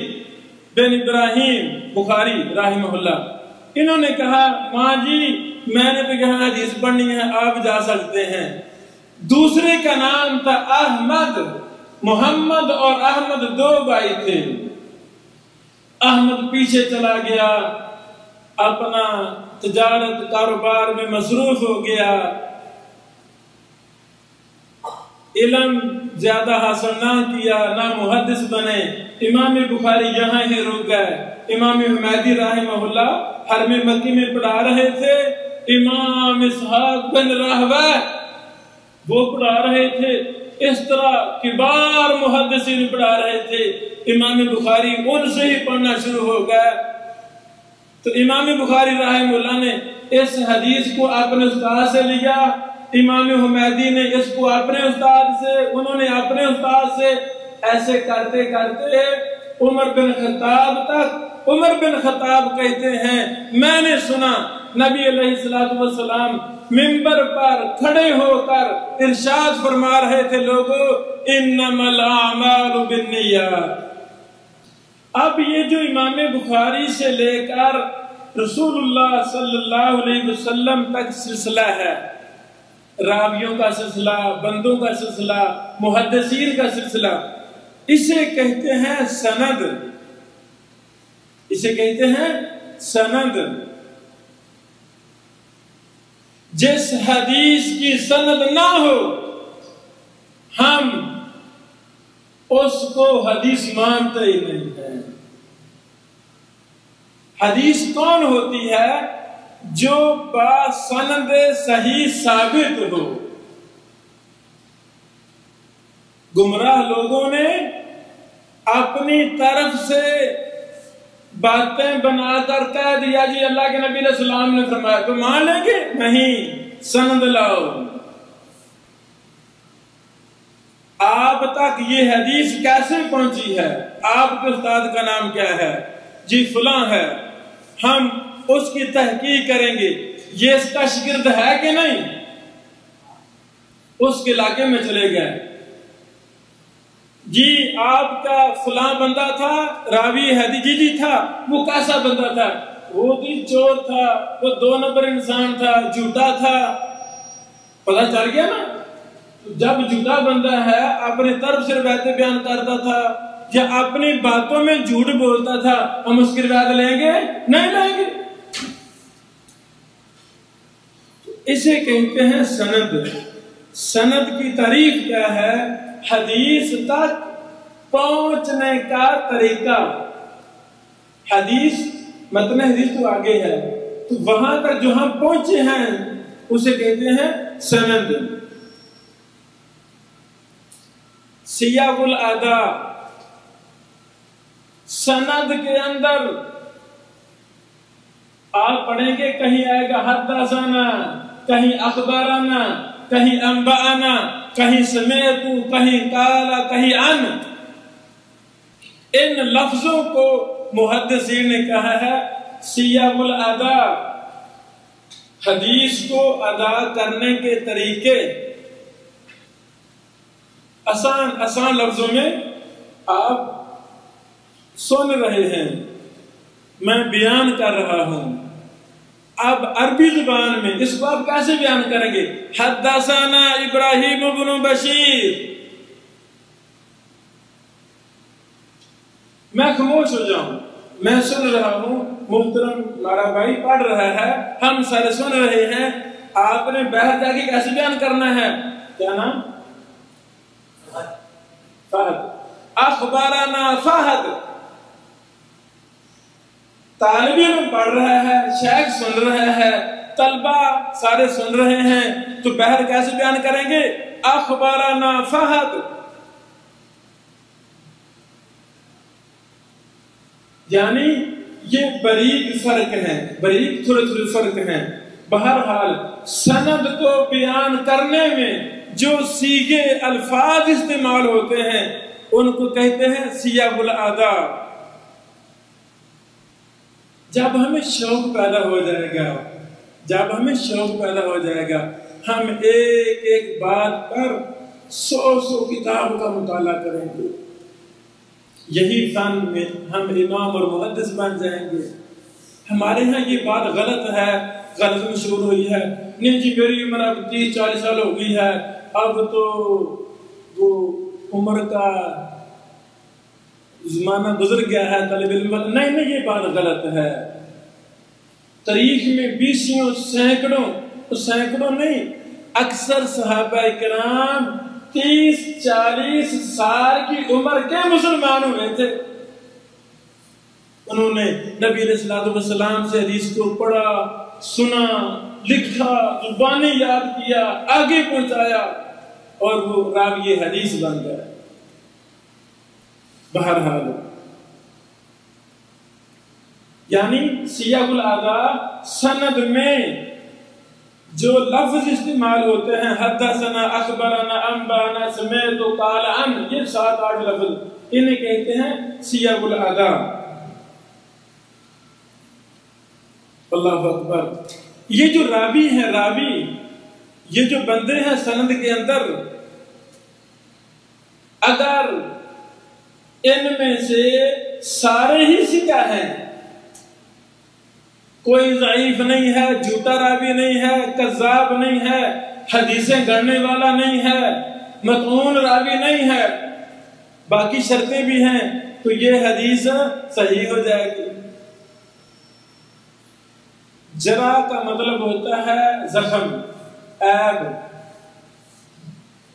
بن ابراہیم بخاری رحمہ اللہ۔ انہوں نے کہا ماں جی میں نے تو یہاں حدیث پڑھنی ہے، آپ جا سکتے ہیں۔ دوسرے کا نام تھا احمد، محمد اور احمد 2 بھائی تھے۔ احمد پیچھے چلا گیا، اپنا تجارت کاروبار میں مصروف ہو گیا، علم زیادہ حاصل نہ کیا، نہ محدث بنے۔ امام بخاری یہاں ہی رک گئے۔ امام حمیدی رحمہ اللہ حرم مکی میں پڑھا رہے تھے، امام اسحاق بن راہویہ وہ پڑھا رہے تھے، اس طرح کبار محدثین پڑھا رہے تھے۔ امام بخاری ان سے ہی پڑھنا شروع ہو گیا۔ تو امام بخاری رحمہ اللہ نے اس حدیث کو اپنے استاد سے لیا، امام حمیدی نے اس کو اپنے استاد سے، انہوں نے اپنے استاد سے، ایسے کرتے کرتے عمر بن خطاب تک۔ عمر بن خطاب کہتے ہیں میں نے سنا نبی علیہ السلام منبر پر کھڑے ہو کر ارشاد فرما رہے تھے لوگوں انما الاعمال بالنیات۔ اب یہ جو امام بخاری سے لے کر رسول اللہ صلی اللہ علیہ وسلم تک سلسلہ ہے، راویوں کا سلسلہ، بندوں کا سلسلہ، محدثین کا سلسلہ، اسے کہتے ہیں سند، اسے کہتے ہیں سند۔ جس حدیث کی سند نہ ہو ہم اس کو حدیث مانتے ہی نہیں ہیں۔ حدیث کون ہوتی ہے؟ جو با سند صحیح ثابت ہو۔ گمراہ لوگوں نے اپنی طرف سے باتیں بنا کر کہہ دیا جی اللہ کے نبی علیہ السلام نے فرمایا، تو مان لیں گے؟ نہیں، سند لاؤ۔ آپ تک یہ حدیث کیسے پہنچی ہے؟ آپ کے استاد کا نام کیا ہے؟ جی فلاں ہے، ہم اس کی تحقیق کریں گے، یہ اس کا شاگرد ہے کہ نہیں؟ اس کے علاقے میں چلے گئے، جی آپ کا فلاں بندہ تھا راوی حدیث، جی تھا، وہ کیسا بندہ تھا؟ وہ بھی چور تھا، وہ 2 نمبر انسان تھا، جھوٹا تھا۔ پتہ چل گیا نا؟ جب جھوٹا بندہ ہے اپنی طرف سے روایتیں بیان کرتا تھا یا اپنی باتوں میں جھوٹ بولتا تھا، ہم اس کی روایت لیں گے؟ نہیں لیں گے۔ اسے کہتے ہیں سند۔ سند کی تعریف کیا ہے؟ حدیث تک پہنچنے کا طریقہ۔ حدیث متن حدیث تو آگے ہے، تو وہاں تک جو ہم پہنچے ہیں اسے کہتے ہیں سند۔ سیاق الادا، سند کے اندر آپ پڑھیں گے کہیں آئے گا حدثنا، کہیں اخبارنا، کہیں انباءنا، کہیں سمعت، کہیں قال، کہیں عن۔ ان لفظوں کو محدثین نے کہا ہے سیاق الادا، حدیث کو ادا کرنے کے طریقے۔ آسان لفظوں میں آپ سن رہے ہیں، میں بیان کر رہا ہوں۔ اب عربی زبان میں اس کو آپ کیسے بیان کریں گے؟ حدثنا ابراہیم بن بشیر۔ میں خاموش ہو جاؤں، میں سن رہا ہوں، محترم ہمارا بھائی پڑھ رہا ہے، ہم سارے سن رہے ہیں، آپ نے باہر جا کے کیسے بیان کرنا ہے؟ کیا نام؟ فہد۔ اخبارنا فہد۔ طالب علم پڑھ رہا ہے، شیخ سن رہا ہے، طلبہ سارے سن رہے ہیں، تو باہر کیسے بیان کریں گے؟ اخبارنا فہد۔ یعنی یہ باریک فرق ہے، باریک تھوڑے فرق ہیں۔ بہرحال سند کو بیان کرنے میں جو سیغے الفاظ استعمال ہوتے ہیں ان کو کہتے ہیں سیاغ الآداب۔ جب ہمیں شوق پیدا ہو جائے گا، جب ہمیں شوق پیدا ہو جائے گا، ہم ایک ایک بات پر 100 کتاب کا مطالعہ کریں گے، یہی فن میں ہم امام اور محدث بن جائیں گے۔ ہمارے ہاں یہ بات غلط ہے، غلط مشہور ہوئی ہے، نہیں جی میری عمر اب 30-40 سال ہو گئی ہے، اب تو وہ عمر کا زمانہ گزر گیا ہے طالب علم۔ نہیں، یہ بات غلط ہے۔ تاریخ میں 20 سینکڑوں نہیں، اکثر صحابہ کرام 30-40 سال کی عمر کے مسلمان ہوئے تھے۔ انہوں نے نبی علیہ الصلوۃ والسلام سے حدیث کو پڑھا، سنا، لکھا، زبانی یاد کیا، آگے پہنچایا، اور وہ راوی حدیث بن گئے۔ بہرحال یعنی سیاق الآداب سند میں جو لفظ استعمال ہوتے ہیں، حدثنا، اخبرنا، انبانا، سمعت، قال عن، یہ 7-8 لفظ، انہیں کہتے ہیں سیاق الآداب۔ اللہ اکبر۔ یہ جو راوی ہیں، یہ جو بندے ہیں سند کے اندر، اگر ان میں سے سارے ہی ثقہ ہیں، کوئی ضعیف نہیں ہے، جھوٹا راوی نہیں ہے، کذاب نہیں ہے، حدیثیں گڑنے والا نہیں ہے، مطعون راوی نہیں ہے، باقی شرطیں بھی ہیں، تو یہ حدیث صحیح ہو جائے گی۔ جرح کا مطلب ہوتا ہے زخم، عیب،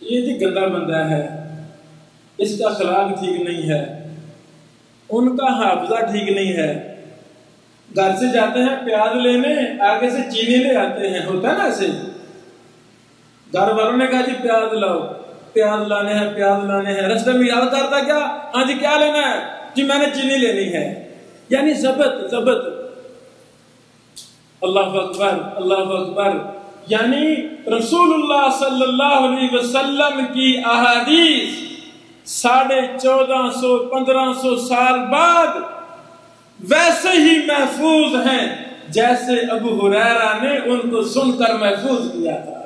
یہ جی گندا بندہ ہے، اس کا اخلاق ٹھیک نہیں ہے، ان کا حافظہ ٹھیک نہیں ہے۔ گھر سے جاتے ہیں پیاز لینے، آگے سے چینی لے آتے ہیں، ہوتا ہے نا ایسے، گھر والوں نے کہا جی پیاز لاؤ، پیاز لانے ہیں، رستے میں یاد کرتا کیا، ہاں جی کیا لینا ہے، جی میں نے چینی لینی ہے، یعنی ضبط۔ اللہ اکبر۔ یعنی رسول اللہ صلی اللہ علیہ وسلم کی احادیث 1450-1500 سال بعد ویسے ہی محفوظ ہیں جیسے ابو ہریرہ نے ان کو سن کر محفوظ کیا تھا۔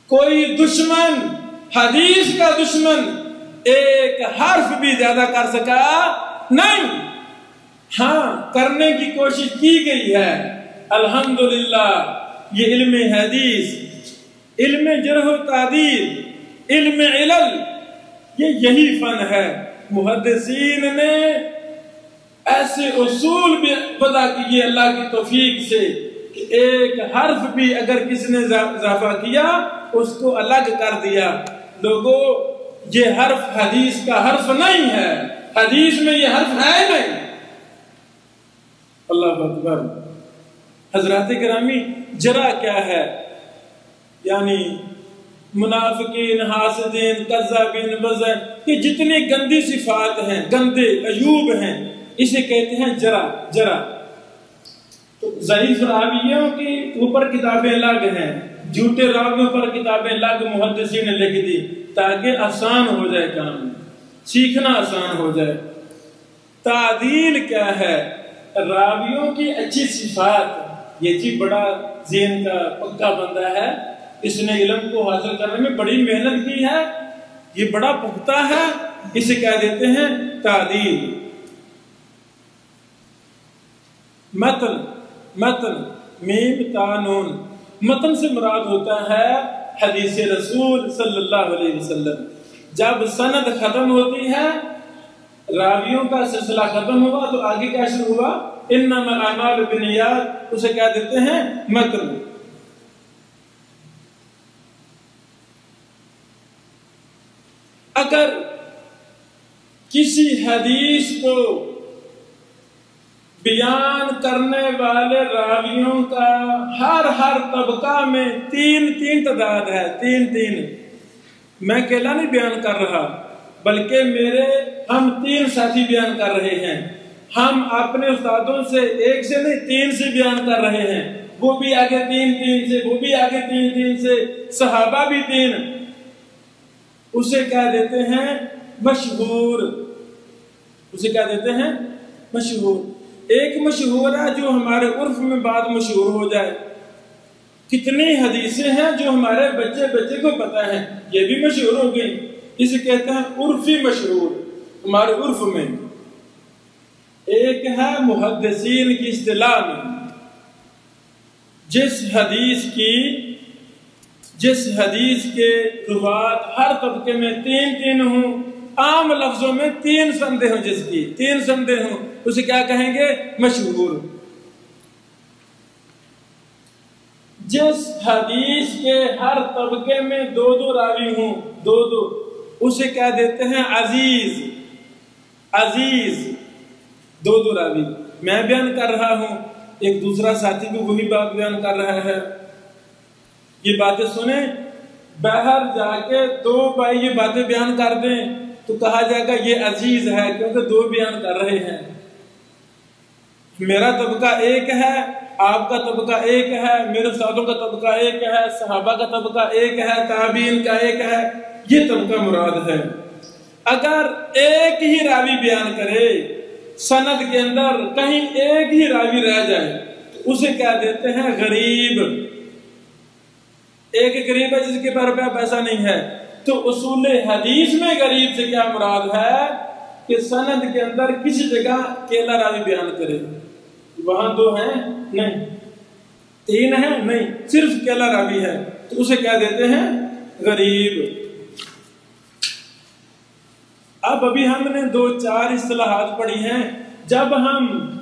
کوئی دشمن، حدیث کا دشمن، ایک حرف بھی زیادہ کر سکا نہیں۔ ہاں کرنے کی کوشش کی گئی ہے، الحمدللہ۔ یہ علم حدیث، علم جرح و تعدیل، علم علل، یہی فن ہے۔ محدثین نے ایسے اصول بھی پتا کیے اللہ کی توفیق سے کہ ایک حرف بھی اگر کسی نے اضافہ کیا اس کو الگ کر دیا۔ لوگوں، یہ حرف حدیث کا حرف نہیں ہے، حدیث میں یہ حرف ہے نہیں۔ اللہ اکبر۔ حضرات گرامی، جرح کیا ہے؟ یعنی منافقین، حاسدین، کذابین، وزن، یہ جتنی گندی صفات ہیں، گندے عیوب ہیں، اسے کہتے ہیں جرح۔ تو ضعیف راویوں کی اوپر کتابیں الگ ہیں، جھوٹے راویوں پر کتابیں الگ محدثین نے لکھ دی تاکہ آسان ہو جائے، کام سیکھنا آسان ہو جائے۔ تعدیل کیا ہے؟ راویوں کی اچھی صفات۔ یہ جی بڑا ذہن کا پکا بندہ ہے، اس نے علم کو حاصل کرنے میں بڑی محنت کی ہے، یہ بڑا پختہ ہے، اسے کہہ دیتے ہیں تعدیل۔ متن میم تا نون، متن سے مراد ہوتا ہے حدیث رسول صلی اللہ علیہ وسلم۔ جب سند ختم ہوتی ہے، راویوں کا سلسلہ ختم ہوا، تو آگے کیا شروع ہوا؟ انما الاعمال بالنیات، اسے کیا دیتے ہیں؟ متن۔ اگر کسی حدیث کو بیان کرنے والے راویوں کا ہر طبقہ میں تین تعداد ہے، تین، میں اکیلا نہیں بیان کر رہا، بلکہ ہم 3 ساتھی بیان کر رہے ہیں، ہم اپنے استادوں سے 1 سے نہیں 3 سے بیان کر رہے ہیں، وہ بھی آگے 3 سے، وہ بھی آگے 3 سے، صحابہ بھی 3. اسے کیا دیتے ہیں؟ مشہور. اسے کیا دیتے ہیں؟ مشہور. ایک مشہور ہے جو ہمارے عرف میں بات مشہور ہو جائے. کتنی حدیثیں ہیں جو ہمارے بچے کو پتا ہے، یہ بھی مشہور ہو گئی. اسے کہتے ہیں عرفی مشہور. ہمارے عرف میں ایک ہے محدثین کی اصطلاح میں جس حدیث کے روات ہر طبقے میں 3 ہوں، عام لفظوں میں 3 سندیں ہوں، جس کی 3 سندیں ہوں، اسے کیا کہیں گے؟ مشہور. جس حدیث کے ہر طبقے میں 2 راوی ہوں، 2 اسے کیا دیتے ہیں؟ عزیز. عزیز 2 راوی. میں بیان کر رہا ہوں، ایک دوسرا ساتھی بھی وہی بات بیان کر رہا ہے. یہ باتیں سنیں، باہر جا کے 2 بھائی یہ باتیں بیان کر دیں تو کہا جائے گا یہ عزیز ہے، کیونکہ 2 بیان کر رہے ہیں. میرا طبقہ ایک ہے، آپ کا طبقہ ایک ہے، میرے استادوں کا طبقہ ایک ہے، صحابہ کا طبقہ ایک ہے، تابعین کا ایک ہے. یہ طبقہ مراد ہے. اگر ایک ہی راوی بیان کرے، سند کے اندر کہیں ایک ہی راوی رہ جائے تو اسے کیا دیتے ہیں؟ غریب. ایک غریب ہے جس کے پاس روپیہ پیسہ نہیں ہے. تو اصول حدیث میں غریب سے کیا مراد ہے؟ کہ سند کے اندر کسی جگہ اکیلا راوی بیان کرے. وہاں 2 ہیں نہیں، 3 ہیں نہیں، صرف اکیلا راوی ہے، تو اسے کیا دیتے ہیں؟ غریب. اب ابھی ہم نے 2-4 اصطلاحات پڑھی ہیں. جب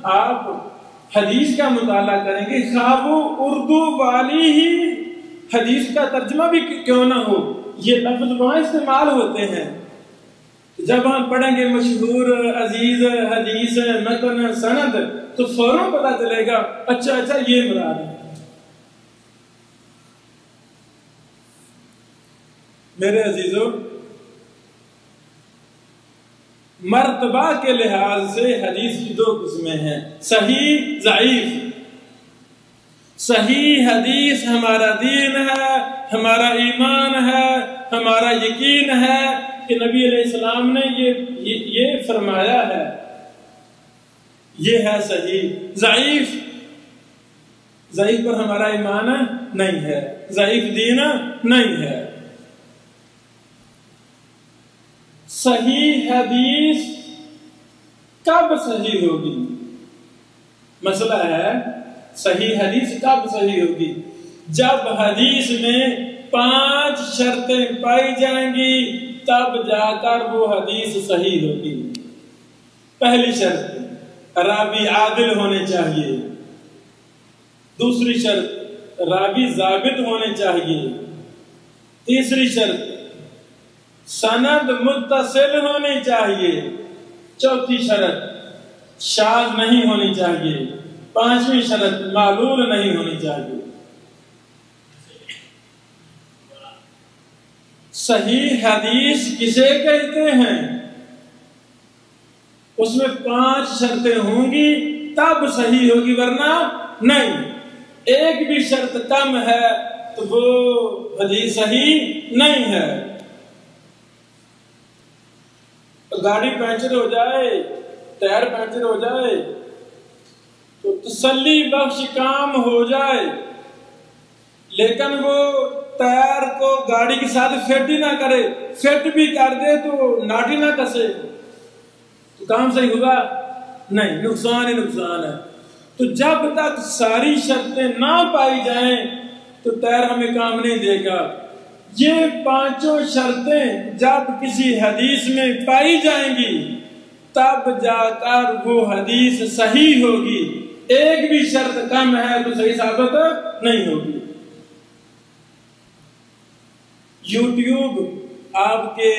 آپ حدیث کا مطالعہ کریں گے، خواہ وہ اردو والی ہی حدیث کا ترجمہ بھی کیوں نہ ہو، یہ لفظ وہاں استعمال ہوتے ہیں. جب ہم پڑھیں گے مشہور، عزیز، حدیث، متن، سند، تو فوراً پتا چلے گا اچھا یہ مراد ہے. میرے عزیزوں، مرتبہ کے لحاظ سے حدیث کی 2 قسمیں ہیں، صحیح، ضعیف. صحیح حدیث ہمارا دین ہے، ہمارا ایمان ہے، ہمارا یقین ہے کہ نبی علیہ السلام نے یہ فرمایا ہے، یہ ہے صحیح. ضعیف پر ہمارا ایمان نہیں ہے، ضعیف دین نہیں ہے. صحیح حدیث کب صحیح ہوگی؟ مسئلہ ہے صحیح حدیث کب صحیح ہوگی؟ جب حدیث میں 5 شرطیں پائی جائیں گی تب جا کر وہ حدیث صحیح ہوگی. پہلی شرط، راوی عادل ہونے چاہیے. دوسری شرط، راوی ضابط ہونے چاہیے. تیسری شرط، سند متصل ہونی چاہیے. چوتھی شرط، شاذ نہیں ہونی چاہیے. 5ویں شرط، معلول نہیں ہونی چاہیے. صحیح حدیث کسے کہتے ہیں؟ اس میں 5 شرطیں ہوں گی تب صحیح ہوگی، ورنہ نہیں. ایک بھی شرط کم ہے تو وہ حدیث صحیح نہیں ہے. گاڑی پنچر ہو جائے، ٹائر پنچر ہو جائے تو تسلی بخش کام ہو جائے، لیکن وہ ٹائر کو گاڑی کے ساتھ فٹ ہی نہ کرے، فٹ بھی کر دے تو ناٹ ہی نہ کسے، تو کام صحیح ہوگا نہیں، نقصان ہی نقصان ہے. تو جب تک ساری شرطیں نہ پائی جائیں تو ٹائر ہمیں کام نہیں دے گا. یہ 5 شرطیں جب کسی حدیث میں پائی جائیں گی تب جا کر وہ حدیث صحیح ہوگی. ایک بھی شرط کم ہے تو صحیح ثابت نہیں ہوگی. یوٹیوب آپ کے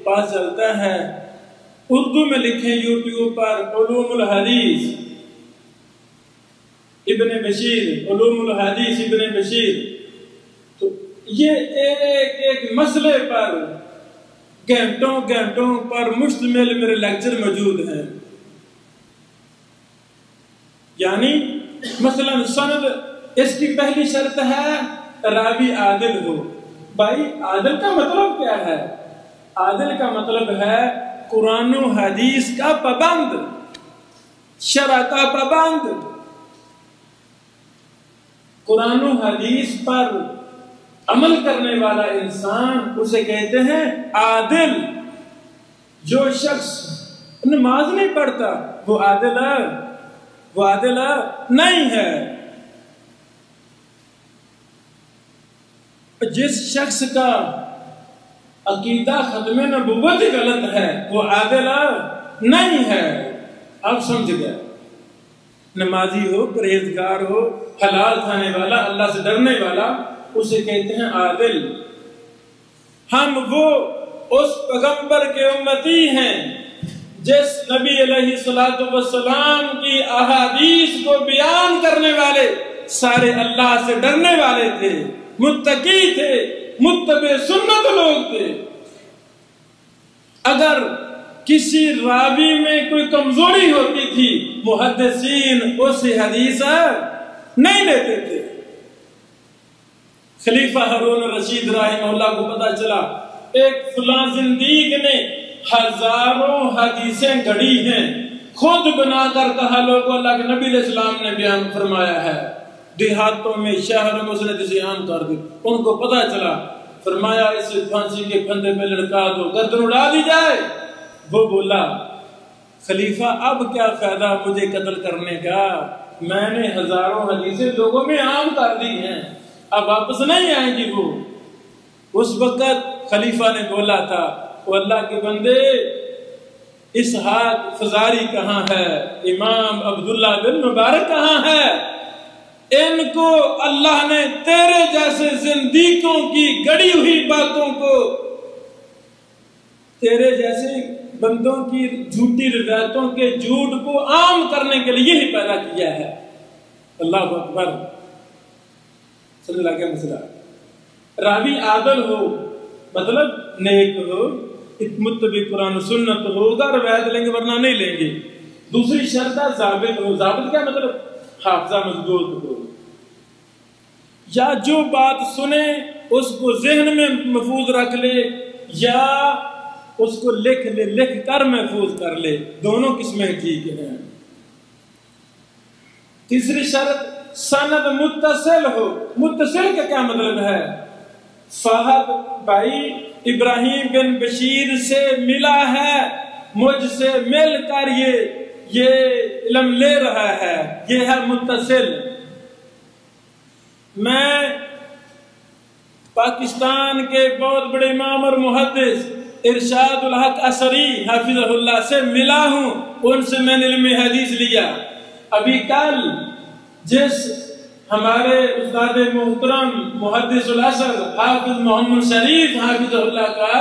پاس چلتا ہے، اردو میں لکھیں یوٹیوب پر علوم الحدیث ابن بشیر، علوم الحدیث ابن بشیر. تو یہ ایک مسئلے پر گھنٹوں پر مشتمل میرے لیکچر موجود ہیں. یعنی مثلا سند اس کی پہلی شرط ہے راوی عادل ہو۔ بھائی عادل کا مطلب کیا ہے؟ عادل کا مطلب ہے قرآن و حدیث کا پابند، شرع کا پابند، قرآن و حدیث پر عمل کرنے والا انسان، اسے کہتے ہیں عادل۔ جو شخص نماز نہیں پڑھتا وہ عادل ہے؟ وہ عادل نہیں ہے۔ جس شخص کا عقیدہ ختم نبوت غلط ہے وہ عادل نہیں ہے۔ اب سمجھ گئے؟ نمازی ہو، پرہیزگار ہو، حلال کھانے والا، اللہ سے ڈرنے والا، اسے کہتے ہیں عادل۔ ہم وہ اس پیغمبر کے امتی ہیں جس نبی علیہ الصلوۃ والسلام کی احادیث کو بیان کرنے والے سارے اللہ سے ڈرنے والے تھے، متقی تھے، متبع سنت لوگ تھے۔ اگر کسی راوی میں کوئی کمزوری ہوتی تھی محدثین اس حدیث نہیں لیتے تھے۔ خلیفہ ہارون الرشید رحمہ اللہ کو پتا چلا ایک فلاں زندیق نے ہزاروں حدیثیں گھڑی ہیں، خود بنا کر کہا لوگوں اللہ کے نبی علیہ السلام نے بیان فرمایا ہے، دیہاتوں میں شہروں میں اس نے جسے عام کر دی۔ ان کو پتا چلا، فرمایا اسے پھانسی کے پھندے میں لٹکا دو، گردن اڑا دی جائے۔ وہ بولا خلیفہ اب کیا فائدہ مجھے قتل کرنے کا، میں نے ہزاروں حدیثیں لوگوں میں عام کر دی ہیں، اب واپس نہیں آئیں گی وہ۔ اس وقت خلیفہ نے بولا تھا وہ اللہ کے بندے اسحاق فزاری کہاں ہے، امام عبداللہ بن مبارک کہاں ہے؟ ان کو اللہ نے تیرے جیسے زندیقوں کی گڑی ہوئی باتوں کو، تیرے جیسے بندوں کی جھوٹی روایتوں کے جھوٹ کو عام کرنے کے لیے ہی پیدا کیا ہے۔ اللہ اکبر۔ سمجھ لگا مسئلہ؟ راوی عادل ہو مطلب نیک ہو، متبع قرآن و سنت ہوگا، روایت لیں گے ورنہ نہیں لیں گے۔ دوسری شرط ہے ضابط ہو۔ ضابط کیا مطلب؟ حافظہ مضبوط ہو، یا جو بات سنے اس کو ذہن میں محفوظ رکھ لے یا اس کو لکھ کر محفوظ کر لے، دونوں قسمیں ٹھیک ہیں۔ تیسری شرط سند متصل ہو۔ متصل کا کیا مطلب ہے؟ فہد بھائی ابراہیم بن بشیر سے ملا ہے، مجھ سے مل کر یہ علم لے رہا ہے، یہ ہے متصل۔ میں پاکستان کے بہت بڑے امام اور محدث ارشاد الحق اثری حافظہ اللہ سے ملا ہوں، ان سے میں نے علم حدیث لیا۔ ابھی کل جس ہمارے استاد محترم محدث الاثر حافظ محمد شریف حافظہ اللہ کا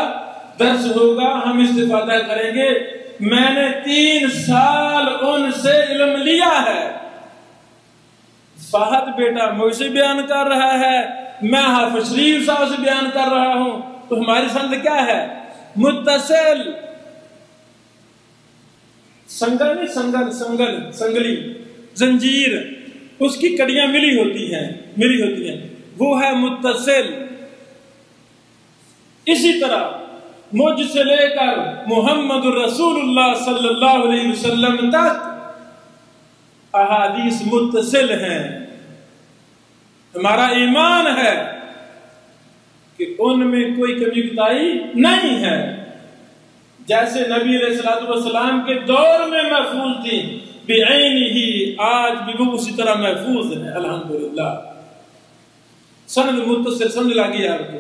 درس ہوگا، ہم استفادہ کریں گے۔ میں نے 3 سال ان سے علم لیا ہے۔ فہد بیٹا مجھ سے بیان کر رہا ہے، میں حافظ شریف صاحب سے بیان کر رہا ہوں، تو ہماری سند کیا ہے؟ متصل۔ سنگلی زنجیر، اس کی کڑیاں ملی ہوتی ہیں، وہ ہے متصل۔ اسی طرح مجھ سے لے کر محمد رسول اللہ صلی اللہ علیہ وسلم تک احادیث متصل ہیں۔ ہمارا ایمان ہے کہ ان میں کوئی کمی کوتاہی نہیں ہے، جیسے نبی علیہ الصلوۃ والسلام کے دور میں محفوظ تھی بعینہ، آج بھی وہ اسی طرح محفوظ ہے الحمدللہ۔ سند متصل سمجھ لگی آپ کو؟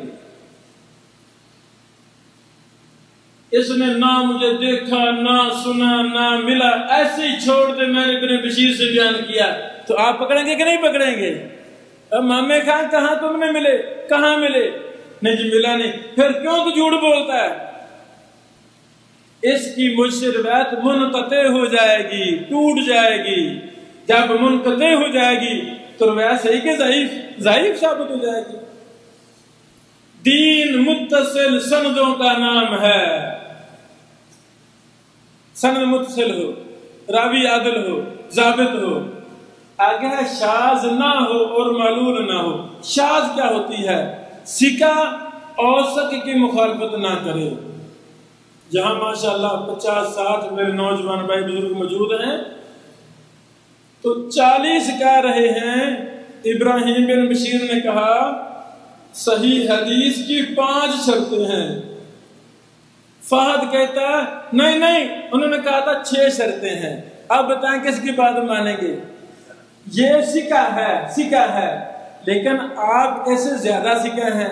اس نے نہ مجھے دیکھا، نہ سنا، نہ ملا، ایسے ہی چھوڑ دے میں نے ابن بشیر سے بیان کیا، تو آپ پکڑیں گے کہ نہیں پکڑیں گے؟ مامے خان کہاں تم نے ملے؟ کہاں ملے؟ نہیں جی ملا نہیں۔ پھر کیوں تو جھوٹ بولتا ہے؟ اس کی مجھ سے روایت منقطع ہو جائے گی، ٹوٹ جائے گی۔ جب منقطع ہو جائے گی تو روایت صحیح کہ ضعیف ثابت ہو جائے گی۔ دین متصل سندوں کا نام ہے۔ سند متصل ہو، راوی عادل ہو، ضابط ہو۔ آگے ہے شاذ نہ ہو اور معلول نہ ہو. شاذ کیا ہوتی ہے؟ سکہ اوسط کی مخالفت نہ کرے. جہاں ماشاءاللہ 50-60 میرے نوجوان بھائی بزرگ موجود ہیں تو 40 کہہ رہے ہیں. ابراہیم بن بشیر نے کہا صحیح حدیث کی 5 شرطیں ہیں. فہد کہتا ہے نہیں انہوں نے کہا تھا 6 شرطیں ہیں. آپ بتائیں کس کی بات مانیں گے؟ یہ سکہ ہے لیکن آپ ایسے زیادہ سکہ ہیں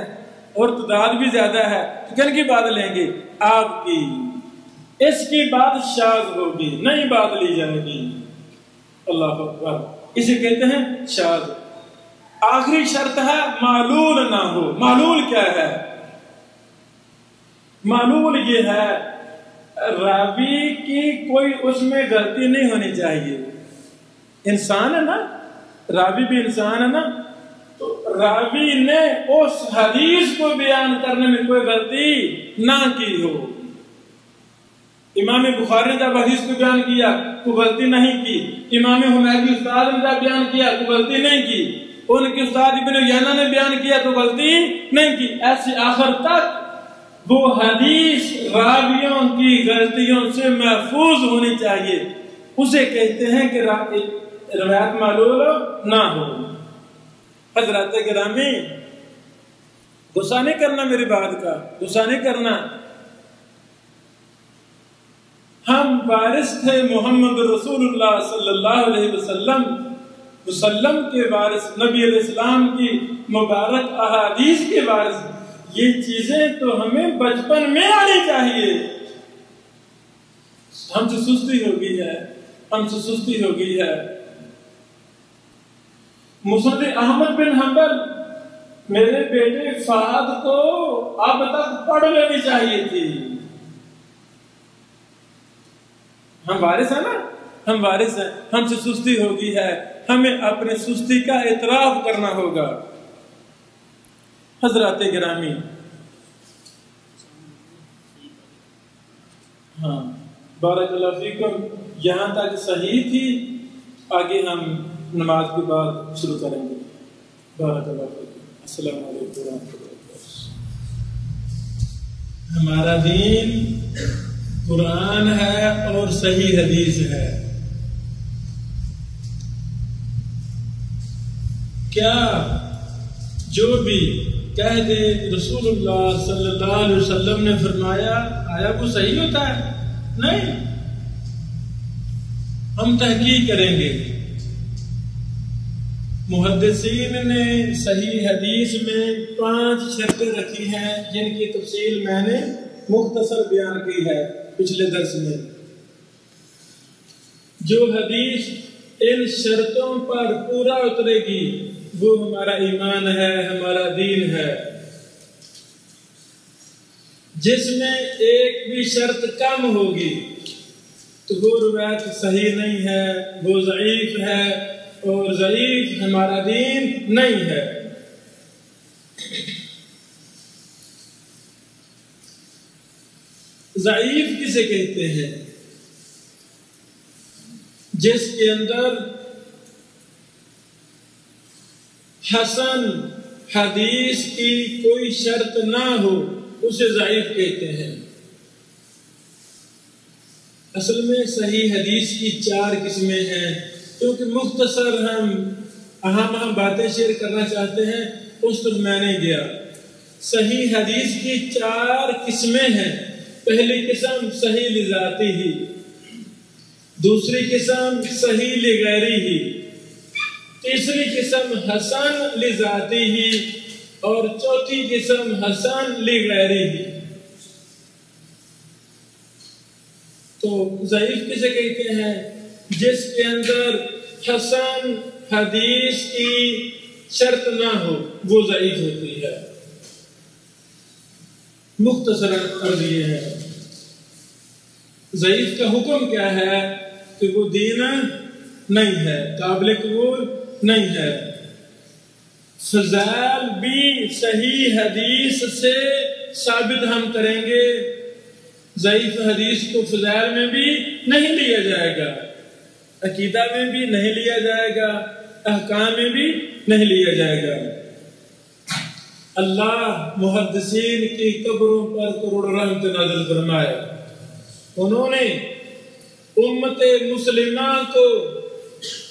اور تعداد بھی زیادہ ہے تو کن کی بات لیں گے؟ آپ کی. اس کی بات شاذ ہوگی، نئی بات لی جائے گی. اللہ اکبر. اسے کہتے ہیں شاذ. آخری شرط ہے معلول نہ ہو. معلول کیا ہے؟ معلول یہ ہے راوی کی کوئی اس میں غلطی نہیں ہونی چاہیے. انسان ہے نا، راوی بھی انسان ہے نا، تو راوی نے اس حدیث کو بیان کرنے میں کوئی غلطی نہ کی ہو. امام بخاری نے جب حدیث کو بیان کیا کوئی غلطی نہیں کی. امام حمیدی استاد نے جب بیان کیا کوئی غلطی نہیں کی. ان کے استاد ابن عیینہ نے بیان کیا تو غلطی نہیں کی. ایسے آخر تک وہ حدیث راویوں کی غلطیوں سے محفوظ ہونی چاہیے. اسے کہتے ہیں کہ روایت معلول نہ ہو. حضرات گرامی، غصہ نہیں کرنا میری بات کا، غصہ نہیں کرنا. ہم وارث تھے محمد رسول اللہ صلی اللہ علیہ وسلم کے وارث، نبی علیہ السلام کی مبارک احادیث کے وارث. یہ چیزیں تو ہمیں بچپن میں آنی چاہیے. ہم سے سستی ہو گئی ہے. مسند احمد بن حنبل میرے بیٹے فہد کو اب تک پڑھ لینی چاہیے تھی. ہم وارث ہیں نا، ہم وارث ہیں. ہم سے سستی ہو گئی ہے، ہمیں اپنے سستی کا اعتراف کرنا ہوگا. حضرات گرامی، ہاں بارک اللہ فیکم. یہاں تک صحیح تھی، آگے ہم نماز کے بعد شروع کریں گے. بارک اللہ فیکم. السلام علیکم ورحمۃ اللہ. ہمارا دین قرآن ہے اور صحیح حدیث ہے. کیا جو بھی کہہ دے رسول اللہ صلی اللہ علیہ وسلم نے فرمایا آیا وہ صحیح ہوتا ہے؟ نہیں. ہم تحقیق کریں گے. محدثین نے صحیح حدیث میں 5 شرطیں رکھی ہیں جن کی تفصیل میں نے مختصر بیان کی ہے پچھلے درس میں. جو حدیث ان شرطوں پر پورا اترے گی وہ ہمارا ایمان ہے، ہمارا دین ہے. جس میں ایک بھی شرط کم ہوگی تو وہ روایت صحیح نہیں ہے، وہ ضعیف ہے، اور ضعیف ہمارا دین نہیں ہے. ضعیف کسے کہتے ہیں؟ جس کے اندر حسن حدیث کی کوئی شرط نہ ہو اسے ضعیف کہتے ہیں. اصل میں صحیح حدیث کی 4 قسمیں ہیں. کیونکہ مختصر ہم اہم باتیں شیئر کرنا چاہتے ہیں اس طرح میں نہیں گیا. صحیح حدیث کی 4 قسمیں ہیں. پہلی قسم صحیح لذاتی ہی، دوسری قسم صحیح لغیری ہی، تیسری قسم حسن لذاتی ہی، اور چوتھی قسم حسن لغیری ہی. تو ضعیف کسے کہتے ہیں؟ جس کے اندر حسن حدیث کی شرط نہ ہو وہ ضعیف ہوتی ہے. مختصر عرض یہ ہے ضعیف کا حکم کیا ہے کہ وہ دین نہیں ہے، قابل قبول نہیں ہے. فضائل بھی صحیح حدیث سے ثابت ہم کریں گے. ضعیف حدیث کو فضائل میں بھی نہیں لیا جائے گا، عقیدہ میں بھی نہیں لیا جائے گا، احکام میں بھی نہیں لیا جائے گا۔ اللہ محدثین کی قبروں پر کروڑ رحمت نازل فرمائے۔ انہوں نے امت مسلمہ کو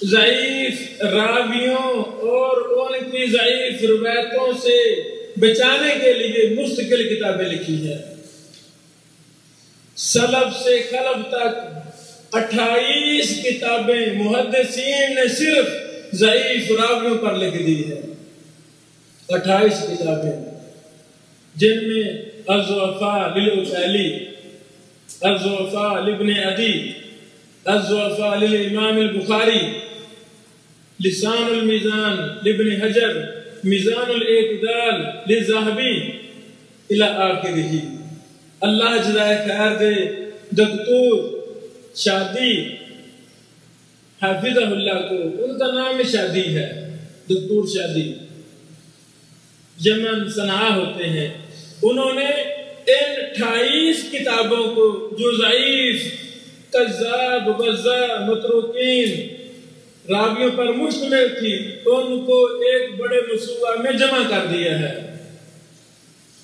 ضعیف راویوں اور ان کی ضعیف روایتوں سے بچانے کے لیے مستقل کتابیں لکھی ہیں۔ سلف سے خلف تک 28 کتابیں محدثین نے صرف ضعیف راویوں پر لکھ دی ہے۔ 28 کتابیں، جن میں الضعفاء للعقیلی، الضعفاء لابن عدی، الضعفاء للامام البخاری، لسان المیزان لابن حجر، میزان الاعتدال للذہبی الی آخرہ۔ اللہ جزائے خیر دے دکتور شادی حافظہ اللہ کو، ان کا نام شادی ہے، دکتور شادی، یمن صنعاء ہوتے ہیں۔ انہوں نے ان 28 کتابوں کو جو ضعیف، کذاب، وضاع، متروکین راویوں پر مشتمل تھی، ان کو ایک بڑے مسودہ میں جمع کر دیا ہے۔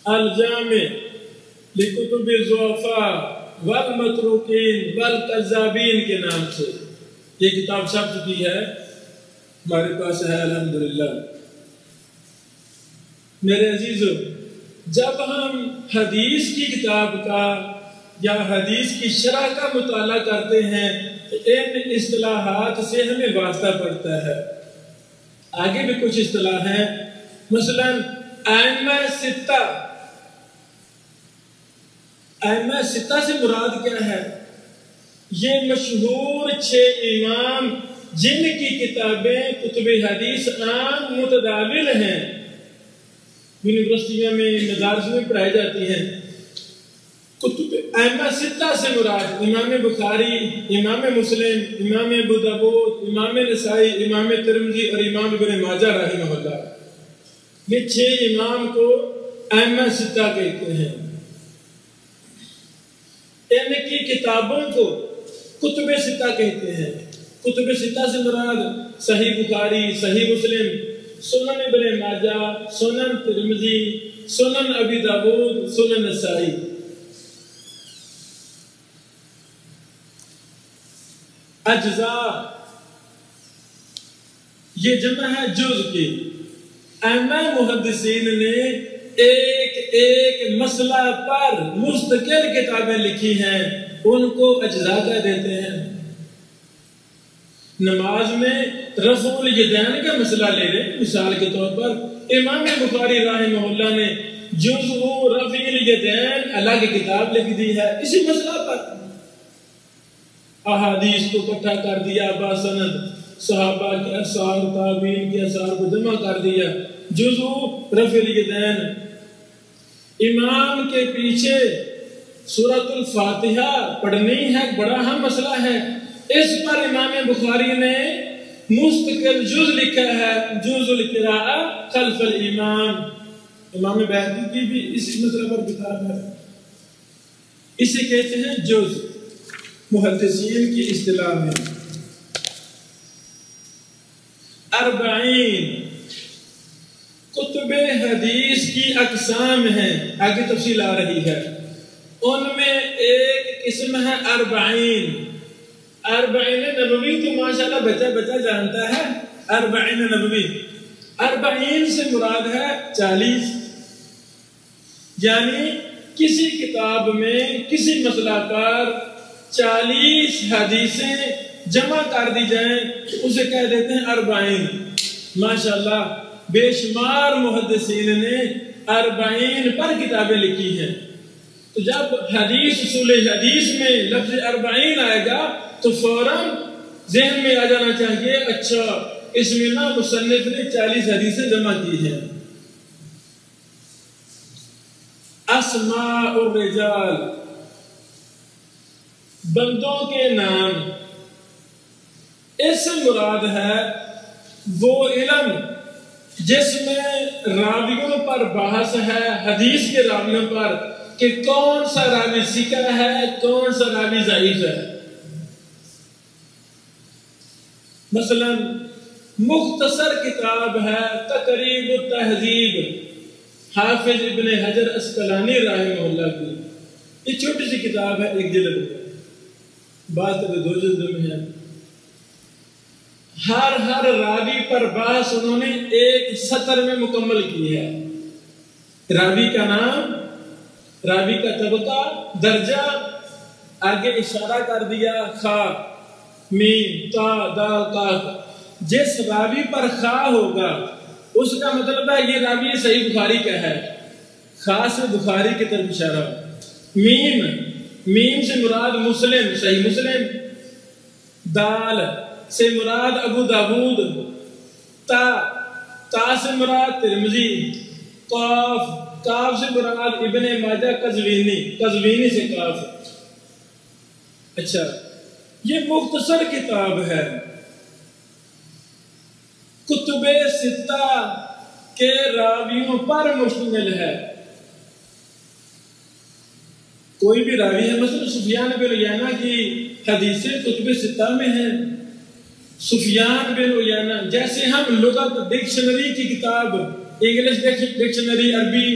الجامع لکتب الضعفاء والمتروکین والکذابین کے نام سے یہ کتاب چھپ چکی ہے، ہمارے پاس ہے الحمدللہ۔ میرے عزیزو، جب ہم حدیث کی کتاب کا یا حدیث کی شرح کا مطالعہ کرتے ہیں تو ان اصطلاحات سے ہمیں واسطہ پڑتا ہے۔ آگے بھی کچھ اصطلاح ہیں، مثلا ائمہ ستہ۔ ائمہ ستہ سے مراد کیا ہے؟ یہ مشہور 6 امام جن کی کتابیں کتب حدیث عام متداول ہیں، یونیورسٹیوں میں، مدارس میں پڑھائی جاتی ہیں۔ کتب ائمہ ستہ سے مراد امام بخاری، امام مسلم، امام ابو داؤد، امام نسائی، امام ترمذی اور امام ابن ماجہ رحمہ اللہ۔ یہ 6 امام کو ائمہ ستہ کہتے ہیں۔ ان کی کتابوں کو کتب ستہ کہتے ہیں۔ کتب ستہ سے مراد صحیح بخاری، صحیح مسلم، سنن ابن ماجہ، سنن ترمذی، سنن ابی داؤد، سنن نسائی۔ اجزاء یہ جمع ہے جز کی۔ ائمہ محدثین نے ایک مسئلہ پر مستقل کتابیں لکھی ہیں، ان کو اجزاء کہہ دیتے ہیں۔ نماز میں رفع الیدین کا مسئلہ لے لیں، مثال کے طور پر امام بخاری رحمہ اللہ نے جزء رفع الیدین الگ کتاب لکھ دی ہے اسی مسئلہ پر۔ احادیث کو اکٹھا کر دیا، باسند صحابہ کے اثار، تابعین کے اثار کو جمع کر دیا، جزء رفع الیدین۔ امام کے پیچھے سورۃ الفاتحہ پڑھنی ہے، بڑا اہم مسئلہ ہے، اس پر امام بخاری نے مستقل جز لکھا ہے، جز القراءہ خلف الامام۔ امام بہقی کی بھی اسی مسئلہ پر کتاب ہے، اسے کہتے ہیں جز محدثین کی اصطلاح میں۔ 40 کتب حدیث کی اقسام ہیں، آگے تفصیل آ رہی ہے۔ ان میں ایک قسم ہے 40۔ 40 نبوی تو ماشاءاللہ بچہ جانتا ہے۔ 40 نبوی، 40 سے مراد ہے 40، یعنی کسی کتاب میں کسی مسئلہ پر 40 حدیثیں جمع کر دی جائیں تو اسے کہہ دیتے ہیں 40۔ ماشاءاللہ بے شمار محدثین نے 40 پر کتابیں لکھی ہیں۔ تو جب حدیث اصول حدیث میں لفظ 40 آئے گا تو فوراً ذہن میں آ جانا چاہیے، اچھا اس میں نا مصنف نے 40 حدیثیں جمع کی ہیں۔ اسماء الرجال، بندوں کے نام، اس سے مراد ہے وہ علم جس میں راویوں پر بحث ہے، حدیث کے راویوں پر، کہ کون سا راوی ثقہ ہے، کون سا راوی ضعیف ہے۔ مثلا مختصر کتاب ہے تقریب التہذیب حافظ ابن حجر اسقلانی رحمہ اللہ کی. یہ چھوٹی سی کتاب ہے، ایک جلد میں، بعض طرح 2 جلد میں ہے. ہر راوی پر بحث انہوں نے ایک سطر میں مکمل کی ہے. راوی کا نام، راوی کا طبقہ، درجہ، آگے اشارہ کر دیا خا میم تا دال قاف. جس راوی پر خا ہوگا اس کا مطلب ہے یہ راوی صحیح بخاری کا ہے، خا سے بخاری کی طرف اشارہ. میم سے مراد مسلم، صحیح مسلم. دال سے مراد ابو داود. تا سے مراد ترمذی. کاف سے مراد ابن ماجہ قزوینی سے کاف. اچھا، یہ مختصر کتاب ہے، کتب ستہ کے راویوں پر مشتمل ہے. کوئی بھی راوی ہے، مثلا سفیان بن عیینہ کی حدیثیں کتب ستہ میں ہیں. سفیان بن عیینہ، جیسے ہم لغت ڈکشنری کی کتاب، انگلش ڈکشنری، عربی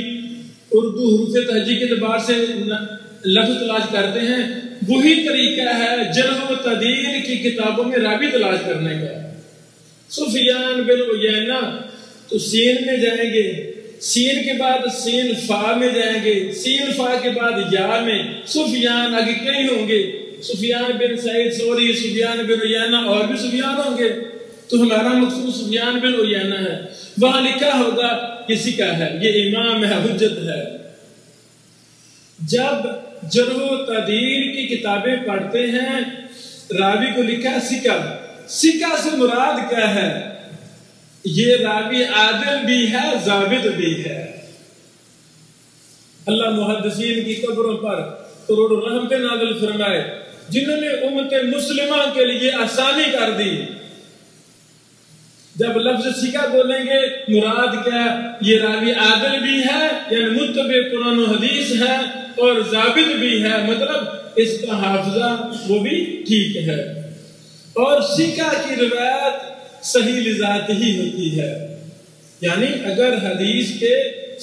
اردو حروف تہجی کے اعتبار سے لفظ تلاش کرتے ہیں، وہی طریقہ ہے جرح و تعدیل کی کتابوں میں راوی تلاش کرنے کا. سفیان بن عیینہ تو سین میں جائیں گے، سین کے بعد سین فا میں جائیں گے، سین فا کے بعد یا میں. سفیان آگے کئی ہوں گے، سفیان بن سعید ثوری، سفیان بن عیینہ، اور بھی سفیان ہوں گے. تو ہمارا مقصود سفیان بن عیینہ ہے. وہاں لکھا ہوگا کسی کا ہے، یہ امام ہے، حجت ہے. جب جرح و تعدیل کی کتابیں پڑھتے ہیں، راوی کو لکھا ہے سکہ. سکہ سے مراد کیا ہے؟ یہ راوی عادل بھی ہے، ضابط بھی ہے. اللہ محدثین کی قبروں پر کروڑوں رحمت نازل فرمائے، جنہوں نے امت مسلمہ کے لیے آسانی کر دی. جب لفظ سکہ بولیں گے مراد کیا؟ یہ راوی عادل بھی ہے، یعنی متبع قرآن و حدیث ہے، اور ضابط بھی ہے، مطلب اس کا حافظہ وہ بھی ٹھیک ہے. اور سکہ کی روایت صحیح لذات ہی ہوتی ہے. یعنی اگر حدیث کے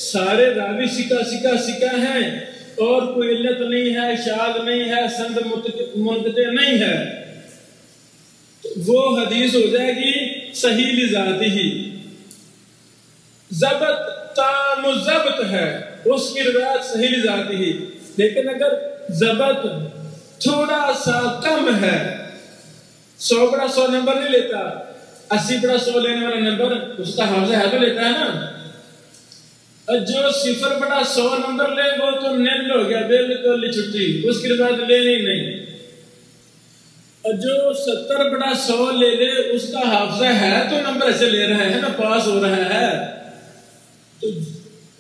سارے راوی سکہ ہیں اور کوئی علت نہیں ہے، شاذ نہیں ہے، سند منقطع نہیں ہے، تو وہ حدیث ہو جائے گی صحیح لذات ہی. ضبط تام ضبط ہے، اس کی روایت صحیح لذات ہی. لیکن اگر ضبط تھوڑا سا کم ہے، 100 بڑا 100 نمبر نہیں لیتا، 80 بڑا 100 لینے والا نمبر اس کا حافظہ ہے تو لیتا ہے نا. جو 0 بڑا 100 نمبر لے وہ تو نیل ہو گیا، بالکل چھٹی، اس کی روایت لینی نہیں. اور جو 70 بڑا 100 لے لے اس کا حافظہ ہے تو نمبر ایسے لے رہا ہے نا، پاس ہو رہا ہے. تو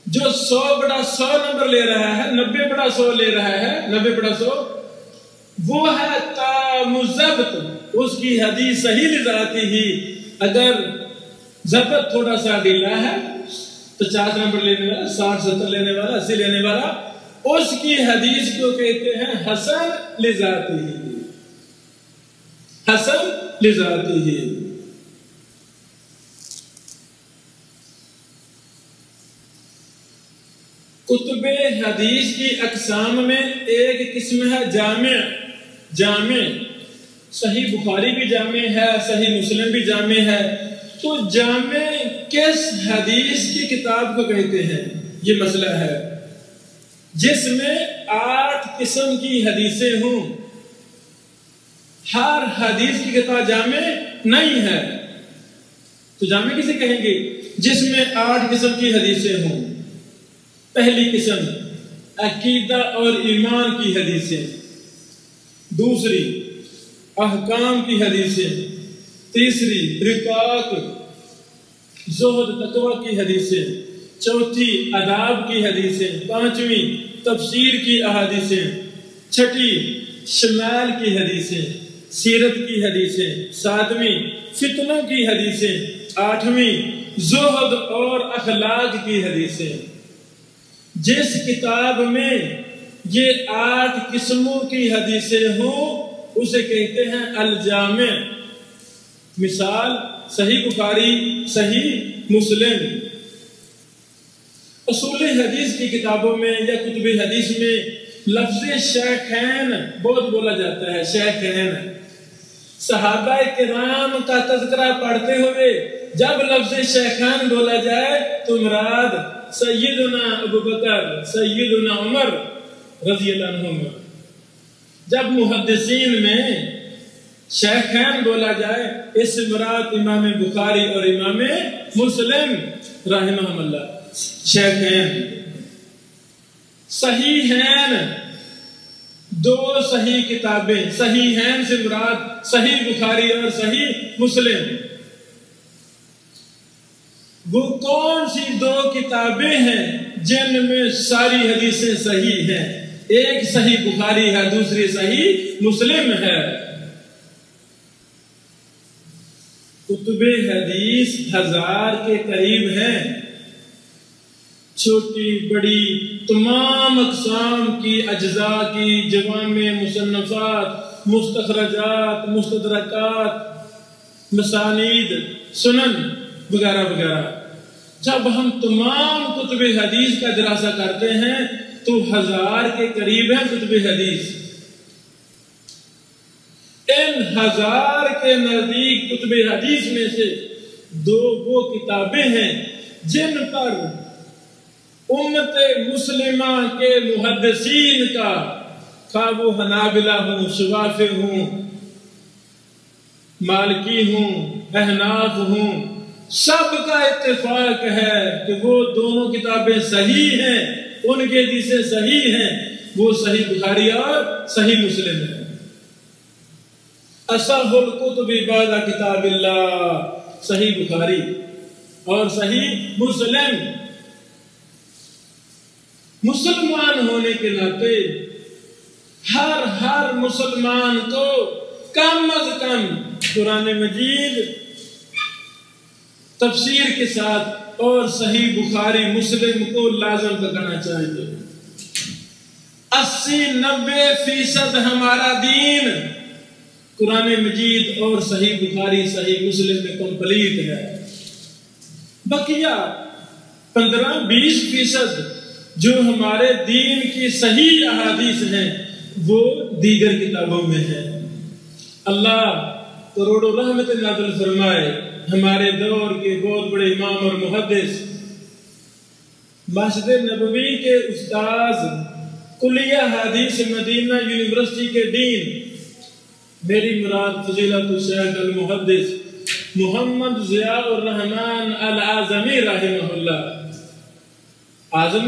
جو 100 بڑا 100 نمبر لے رہا ہے، 90 بڑا 100 لے رہا ہے، 90 بڑا 100، وہ ہے تام ضبط، اس کی حدیث صحیح لذات ہی. اگر ضبط تھوڑا سا ڈھیلا ہے، 50 نمبر لینے والا، 60 70 لینے والا، 80 لینے والا، اس کی حدیث کو کہتے ہیں حسن لذات ہی. حسن لذات ہی. کتب حدیث کی اقسام میں ایک قسم ہے جامع. صحیح بخاری بھی جامع ہے، صحیح مسلم بھی جامع ہے. تو جامع کس حدیث کی کتاب کو کہتے ہیں؟ یہ مسئلہ ہے. جس میں 8 قسم کی حدیثیں ہوں. ہر حدیث کی کتاب جامع نہیں ہے، تو جامع کسے کہیں گے؟ جس میں 8 قسم کی حدیثیں ہوں. پہلی قسم عقیدہ اور ایمان کی حدیثیں، دوسری احکام کی حدیثیں، تیسری رقاق زہد تقوی کی حدیثیں، چوتھی آداب کی حدیثیں، پانچویں تفسیر کی احادیثیں، چھٹی شمال کی حدیثیں، سیرت کی حدیثیں، ساتویں فتنوں کی حدیثیں، آٹھویں زہد اور اخلاق کی حدیثیں. جس کتاب میں یہ 8 قسموں کی حدیثیں ہوں اسے کہتے ہیں الجامع. مثال صحیح بخاری، صحیح مسلم۔ اصول حدیث کی کتابوں میں یا کتب حدیث میں لفظ شیخین بہت بولا جاتا ہے۔ شیخین، صحابہ کرام کا تذکرہ پڑھتے ہوئے جب لفظ شیخین بولا جائے تو مراد سیدنا ابو بکر، سیدنا عمر رضی اللہ عنہ۔ جب محدثین میں شیخین بولا جائے اس سے مراد امام بخاری اور امام مسلم رحمہ اللہ۔ شیخین، صحیحین، دو صحیح کتابیں، صحیحین سے مراد صحیح بخاری اور صحیح مسلم۔ وہ کون سی دو کتابیں ہیں جن میں ساری حدیثیں صحیح ہیں؟ ایک صحیح بخاری ہے، دوسری صحیح مسلم ہے۔ کتب حدیث 1000 کے قریب ہیں، چھوٹی بڑی تمام اقسام کی اجزاء کی جوامع، مصنفات، مستخرجات، مستدرکات، مسانید، سنن وغیرہ وغیرہ۔ جب ہم تمام کتب حدیث کا دراسہ کرتے ہیں تو 1000 کے قریب ہیں کتب حدیث۔ ان 1000 کے نزدیک کتب حدیث میں سے دو وہ کتابیں ہیں جن پر امت مسلمہ کے محدثین کا، خواہ وہ حنابلہ ہوں، شوافی ہوں، مالکی ہوں، احناف ہوں، سب کا اتفاق ہے کہ وہ دونوں کتابیں صحیح ہیں، ان کے حدیثیں صحیح ہیں، وہ صحیح بخاری اور صحیح مسلم ہے۔ اصح الکتب بعد کتاب اللہ، صحیح بخاری اور صحیح مسلم۔ مسلمان ہونے کے ناطے ہر مسلمان کو کم از کم قرآن مجید تفسیر کے ساتھ اور صحیح بخاری مسلم کو لازم کرنا چاہیے۔ 80-90% ہمارا دین قرآن مجید اور صحیح بخاری صحیح مسلم میں کمپلیٹ ہے۔ بقیہ 15-20% جو ہمارے دین کی صحیح احادیث ہیں وہ دیگر کتابوں میں ہے۔ اللہ کروڑوں رحمت نازل فرمائے ہمارے دور کے بہت بڑے امام اور محدث، مسجد نبوی کے استاذ، کلیہ حدیث مدینہ یونیورسٹی کے ڈین، میری مراد فضیلت الشیخ المحدث محمد ضیاء الرحمن العظمی رحمہ اللہ۔ اعظم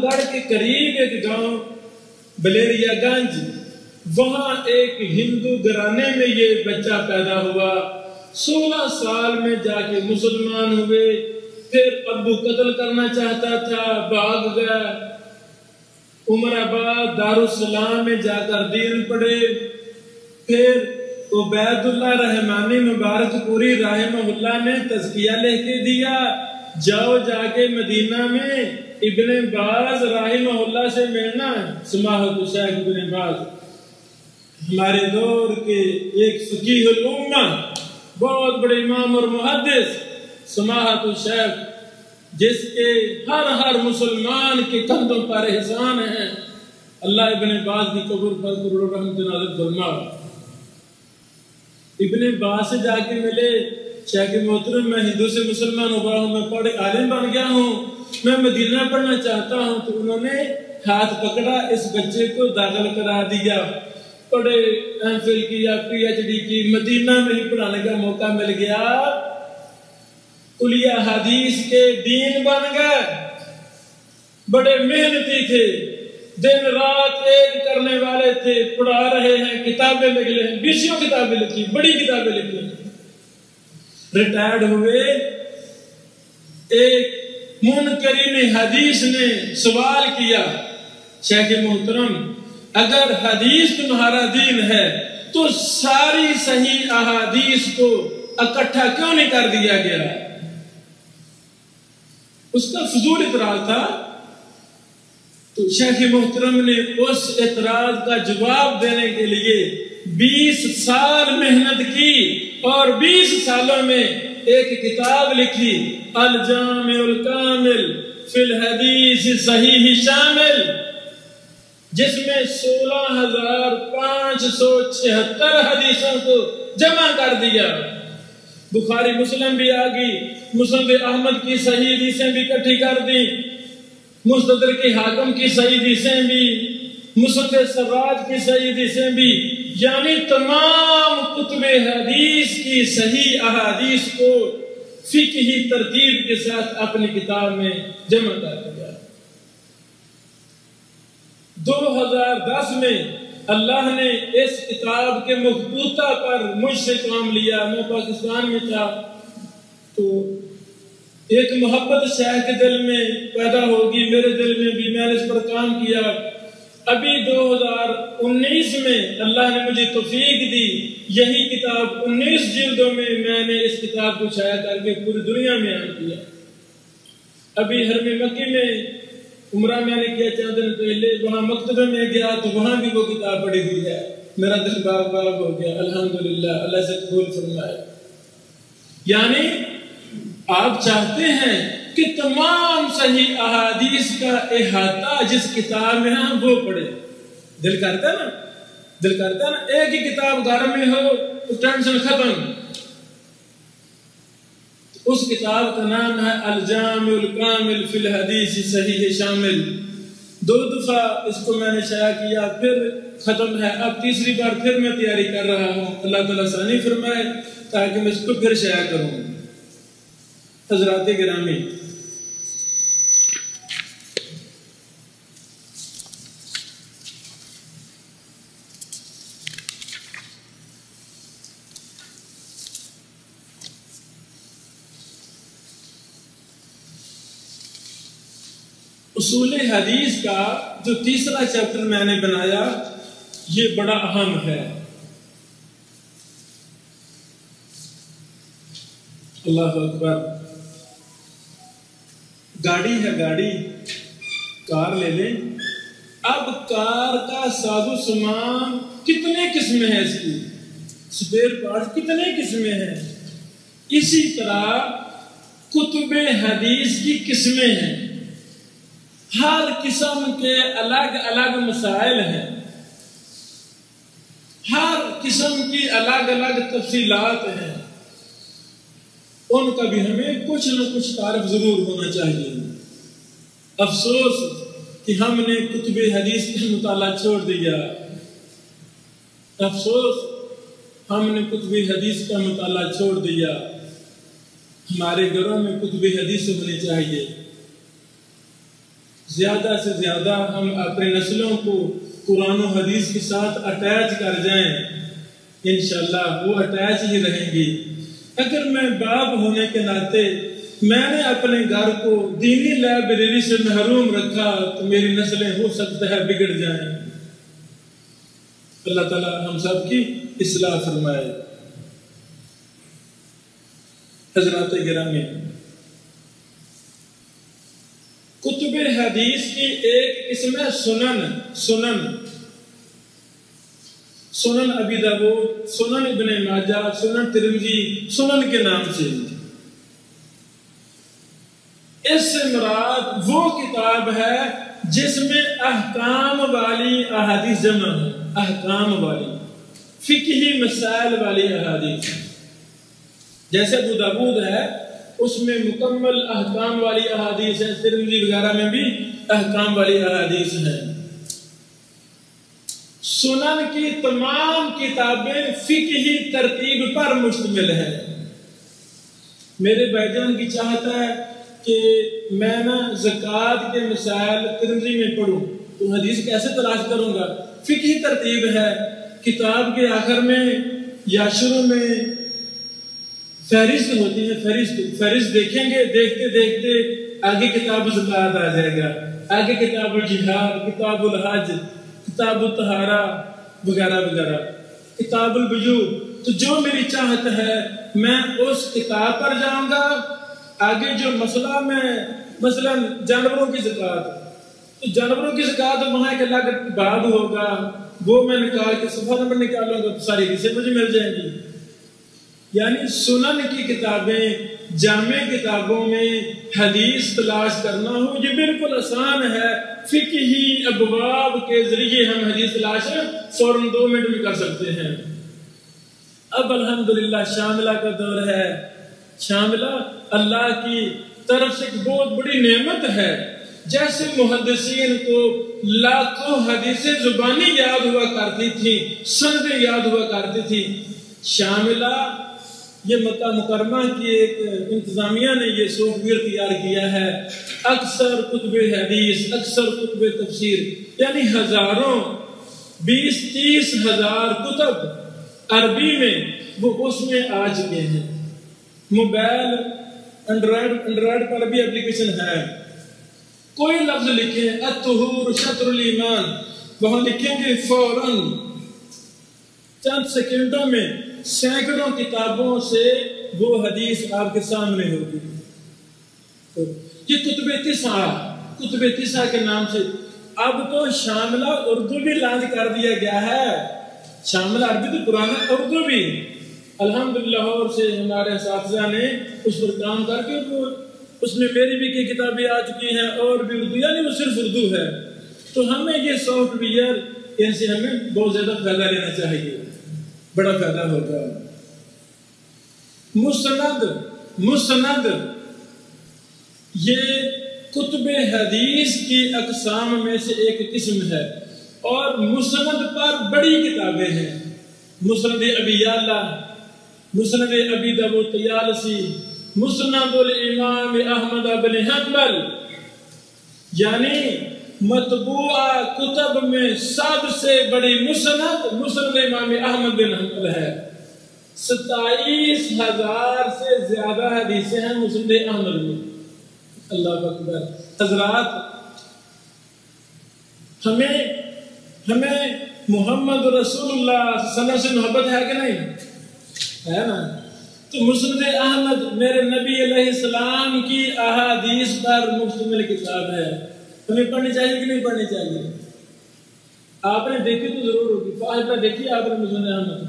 گڑھ کے قریب ایک گاؤں بلیریا گنج، وہاں ایک ہندو گھرانے میں یہ بچہ پیدا ہوا۔ 16 سال میں جا کے مسلمان ہوئے، پھر ابو قتل کرنا چاہتا تھا، بھاگ گیا، عمر آباد دارالسلام میں جا کر دین پڑھے، پھر عبید اللہ رحمانی مبارک پوری رحمہ اللہ نے تزکیہ لکھ کے دیا، جاؤ جا کے مدینہ میں ابن باز رحمہ اللہ سے ملنا۔ سماحت الشیخ ابن باز ہمارے دور کے ایک فقیہ الامہ، بہت بڑے امام اور محدث، سماحت الشیخ جس کے ہر مسلمان کے کندھوں پر احسان ہے۔ اللہ ابن باز کی قبر پر کروڑوں رحمت نازل فرما۔ ابن باز سے جا کے ملے، شیخ محترم میں ہندو سے مسلمان ہوا ہوں، میں پڑھ عالم بن گیا ہوں، میں مدینہ پڑھنا چاہتا ہوں۔ تو انہوں نے ہاتھ پکڑا، اس بچے کو داخل کرا دیا، پڑھے، ایم فل کیا، پی ایچ ڈی کی، مدینہ میں ہی پڑھانے کا موقع مل گیا، کلیہ حدیث کے دین بن گئے۔ بڑے محنتی تھے، دن رات ایک کرنے والے تھے، پڑھا رہے ہیں، کتابیں لکھ لیں، 20 کتابیں لکھی، بڑی کتابیں لکھی۔ ریٹائرڈ ہوئے، ایک منکرین حدیث نے سوال کیا، شیخ محترم اگر حدیث تمہارا دین ہے تو ساری صحیح احادیث کو اکٹھا کیوں نہیں کر دیا گیا؟ اس کا فضول اعتراض تھا۔ تو شیخ محترم نے اس اعتراض کا جواب دینے کے لیے 20 سال محنت کی اور 20 سالوں میں ایک کتاب لکھی، الجامع الکامل فی الحدیث صحیح شامل، جس میں 16,576 حدیثوں کو جمع کر دیا۔ بخاری مسلم بھی آ گئی، مسند احمد کی صحیح حدیثیں بھی اکٹھی کر دی، مستدرک حاکم کی صحیح حدیثیں بھی، مصنف سراج کی صحیح حدیثیں بھی، یعنی تمام کتب حدیث کی صحیح احادیث کو فقہی ترتیب کے ساتھ اپنی کتاب میں جمع کر دیا۔ 2010 میں اللہ نے اس کتاب کے مخطوطہ پر مجھ سے کام لیا۔ میں پاکستان میں تھا تو ایک محبت شیخ کے دل میں پیدا ہوگی، میرے دل میں بھی، میں نے اس پر کام کیا۔ ابھی 2019 میں اللہ نے مجھے توفیق دی، یہی کتاب 19 جلدوں میں میں نے اس کتاب کو شائع کر کے پوری دنیا میں عام کیا۔ ابھی حرم مکی میں عمرہ میں نے کیا چند دن پہلے، وہاں مکتبہ میں گیا تو وہاں بھی وہ کتاب پڑھی ہوئی ہے، میرا دل باغ باغ ہو گیا۔ الحمدللہ، اللہ سے قبول فرمائے۔ یعنی آپ چاہتے ہیں کہ تمام صحیح احادیث کا احاطہ جس کتاب میں ہم وہ پڑھیں، دل کرتا ہے نا، دل کرتا ہے نا، ایک ہی کتاب گھر میں ہو تو ٹینشن ختم۔ اس کتاب کا نام ہے الجامع الکامل فی الحدیث صحیح شامل۔ 2 دفعہ اس کو میں نے شائع کیا، پھر ختم ہے، اب تیسری بار پھر میں تیاری کر رہا ہوں، اللہ تعالیٰ ثانی فرمائے تاکہ میں اس کو پھر شائع کروں۔ حضرات گرامی، اصول حدیث کا جو تیسرا چیپٹر میں نے بنایا یہ بڑا اہم ہے۔ اللہ اکبر۔ گاڑی ہے، گاڑی، کار لے لیں، اب کار کا ساز و سامان کتنے قسمیں ہیں، اس کی سپیئر پارٹس کتنے قسمیں ہیں، اسی طرح کتب حدیث کی قسمیں ہیں، ہر قسم کے الگ الگ مسائل ہیں، ہر قسم کی الگ الگ تفصیلات ہیں، ان کا بھی ہمیں کچھ نہ کچھ تعارف ضرور ہونا چاہیے۔ افسوس کہ ہم نے کتب حدیث کا مطالعہ چھوڑ دیا، افسوس ہم نے کتب حدیث کا مطالعہ چھوڑ دیا۔ ہمارے گھروں میں کتب حدیث ہونی چاہیے، زیادہ سے زیادہ ہم اپنے نسلوں کو قرآن و حدیث کے ساتھ اٹیچ کر جائیں، انشاءاللہ وہ اٹیچ ہی رہیں گی۔ اگر میں باپ ہونے کے ناطے میں نے اپنے گھر کو دینی لائبریری سے محروم رکھا تو میری نسلیں ہو سکتا ہے بگڑ جائیں۔ اللہ تعالیٰ ہم سب کی اصلاح فرمائے۔ حضرات گرامی، کتب حدیث کی ایک قسم ہے سنن۔ سنن ابی داؤد، سنن ابن ماجہ، سنن ترمذی، سنن کے نام سے۔ اس سے مراد وہ کتاب ہے جس میں احکام والی احادیث جمع ہے، احکام والی فقہی مسائل والی احادیث۔ جیسے ابو داؤد ہے، اس میں مکمل احکام والی احادیث ہے، ترمذی وغیرہ میں بھی احکام والی احادیث ہیں۔ سنن کی تمام کتابیں فقہی ترتیب پر مشتمل ہیں۔ میرے بھائی جان کی چاہت ہے کہ میں نا زکوٰۃ کے مسائل ترمذی میں پڑھوں تو حدیث کیسے تلاش کروں گا؟ فقہی ترتیب ہے، کتاب کے آخر میں یا شروع میں فہرست ہوتی ہے، فہرست دیکھیں گے، دیکھتے دیکھتے آگے کتاب زکوٰۃ آ جائے گا، آگے کتاب الجہاد، کتاب الحج، کتاب الطہارہ وغیرہ وغیرہ، کتاب البیوع۔ تو جو میری چاہت ہے میں اس کتاب پر جاؤں گا، آگے جو مسئلہ میں مثلا جانوروں کی زکوٰۃ، تو جانوروں کی زکوٰۃ وہاں ایک الگ باب ہوگا، وہ میں نکال کے صفحہ نمبر نکالوں گا تو ساری حدیثیں مجھے مل جائیں گی. یعنی سنن کی کتابیں، جامع کتابوں میں حدیث تلاش کرنا ہو یہ بالکل آسان ہے. فقہی ابواب کے ذریعے ہم حدیث تلاش فوراً 2 منٹ میں کر سکتے ہیں. اب الحمدللہ شاملہ کا دور ہے. شاملہ اللہ کی طرف سے ایک بہت بڑی نعمت ہے. جیسے محدثین کو لاکھوں حدیثیں زبانی یاد ہوا کرتی تھی، سندیں یاد ہوا کرتی تھی، شاملہ یہ مکہ مکرمہ کی ایک انتظامیہ نے یہ سافٹ ویئر تیار کیا ہے. اکثر کتب حدیث، اکثر کتب تفسیر، یعنی ہزاروں 20-30 ہزار کتب عربی میں وہ اس میں آ چکے ہیں. موبائل انڈرائیڈ پر بھی اپلیکیشن ہے. کوئی لفظ لکھیں الطہور شطر الایمان، وہاں لکھیں گے فوراً چند سیکنڈوں میں سینکڑوں کتابوں سے وہ حدیث آپ کے سامنے ہوگی. یہ کتب تسعہ کے نام سے اب تو شاملہ اردو بھی لانچ کر دیا گیا ہے. شاملہ عربی تو پرانا، اردو بھی الحمدللہ اور سے ہمارے اساتذہ نے اس پر کام کر کے اس میں میری بھی کی کتابیں آ چکی ہیں اور بھی اردو، یعنی وہ صرف اردو ہے. تو ہمیں یہ سافٹ ویئر ان سے ہمیں بہت زیادہ فائدہ لینا چاہیے، بڑا فائدہ ہوگا. مسند یہ کتب حدیث کی اقسام میں سے ایک قسم ہے اور مسند پر بڑی کتابیں ہیں. مسند ابی یعلا، مسند ابی داؤد طیالسی، مسند الامام احمد بن حنبل، یعنی مطبوعہ کتب میں سب سے بڑی مسند امام احمد بن حنبل ہے. 27,000 سے زیادہ حدیثیں ہیں مسند احمد میں. اللہ اکبر. حضرات ہمیں محمد رسول اللہ صلی اللہ علیہ وسلم سے محبت ہے کہ نہیں؟ ہے نا. تو مسند احمد میرے نبی علیہ السلام کی احادیث پر مشتمل کتاب ہے. ہمیں پڑھنی چاہیے کہ نہیں پڑھنی چاہیے؟ آپ نے دیکھی تو ضرور ہوگی. فائدہ دیکھیے آپ نے مسند احمد.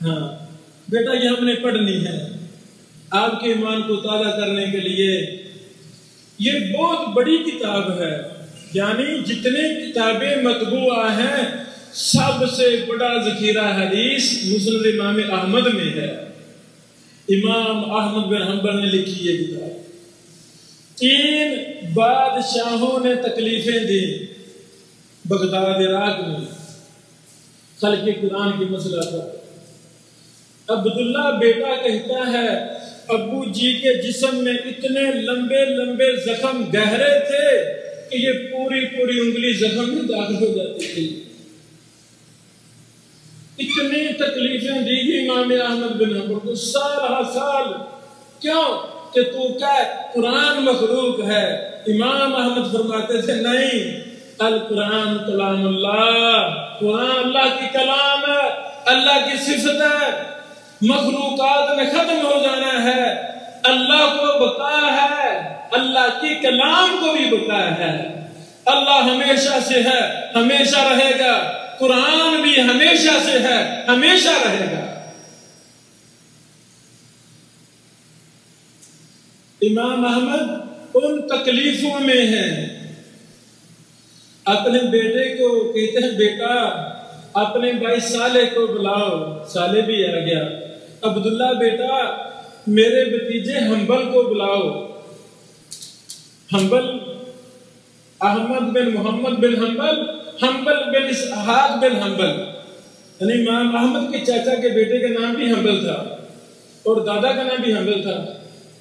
ہاں بیٹا یہ ہم نے پڑھنی ہے آپ کے ایمان کو تازہ کرنے کے لیے. یہ بہت بڑی کتاب ہے. یعنی جتنے کتابیں مطبوعہ ہیں سب سے بڑا ذخیرہ حدیث مسند امام احمد میں ہے. امام احمد بن حنبل نے لکھی یہ کتاب. 3 بادشاہوں نے تکلیفیں دی بغداد عراق میں خلق قرآن کی مسئلہ پر. عبداللہ بیٹا کہتا ہے ابو جی کے جسم میں اتنے لمبے لمبے زخم گہرے تھے کہ یہ پوری انگلی زخم میں داخل ہو جاتی تھی. اتنی تکلیفیں دی گئی امام احمد بن حنبل کو سال. کیوں کہ تو کیا قرآن مخلوق ہے. امام احمد فرماتے تھے نہیں، القرآن کلام اللہ، قرآن اللہ کی کلام ہے، اللہ کی صفت ہے. مخلوقات نے ختم ہو جانا ہے، اللہ کو بقا ہے، اللہ کی کلام کو بھی بقا ہے. اللہ ہمیشہ سے ہے، ہمیشہ رہے گا. قرآن بھی ہمیشہ سے ہے، ہمیشہ رہے گا. امام احمد ان تکلیفوں میں ہیں. اپنے بیٹے کو کہتے ہیں بیٹا اپنے بھائی صالح کو بلاؤ. صالح بھی آ گیا. عبداللہ بیٹا میرے بھتیجے حنبل کو بلاؤ. حنبل احمد بن محمد بن حنبل بن اسحاق بن حنبل، یعنی امام احمد کے چاچا کے بیٹے کا نام بھی حنبل تھا اور دادا کا نام بھی حنبل تھا.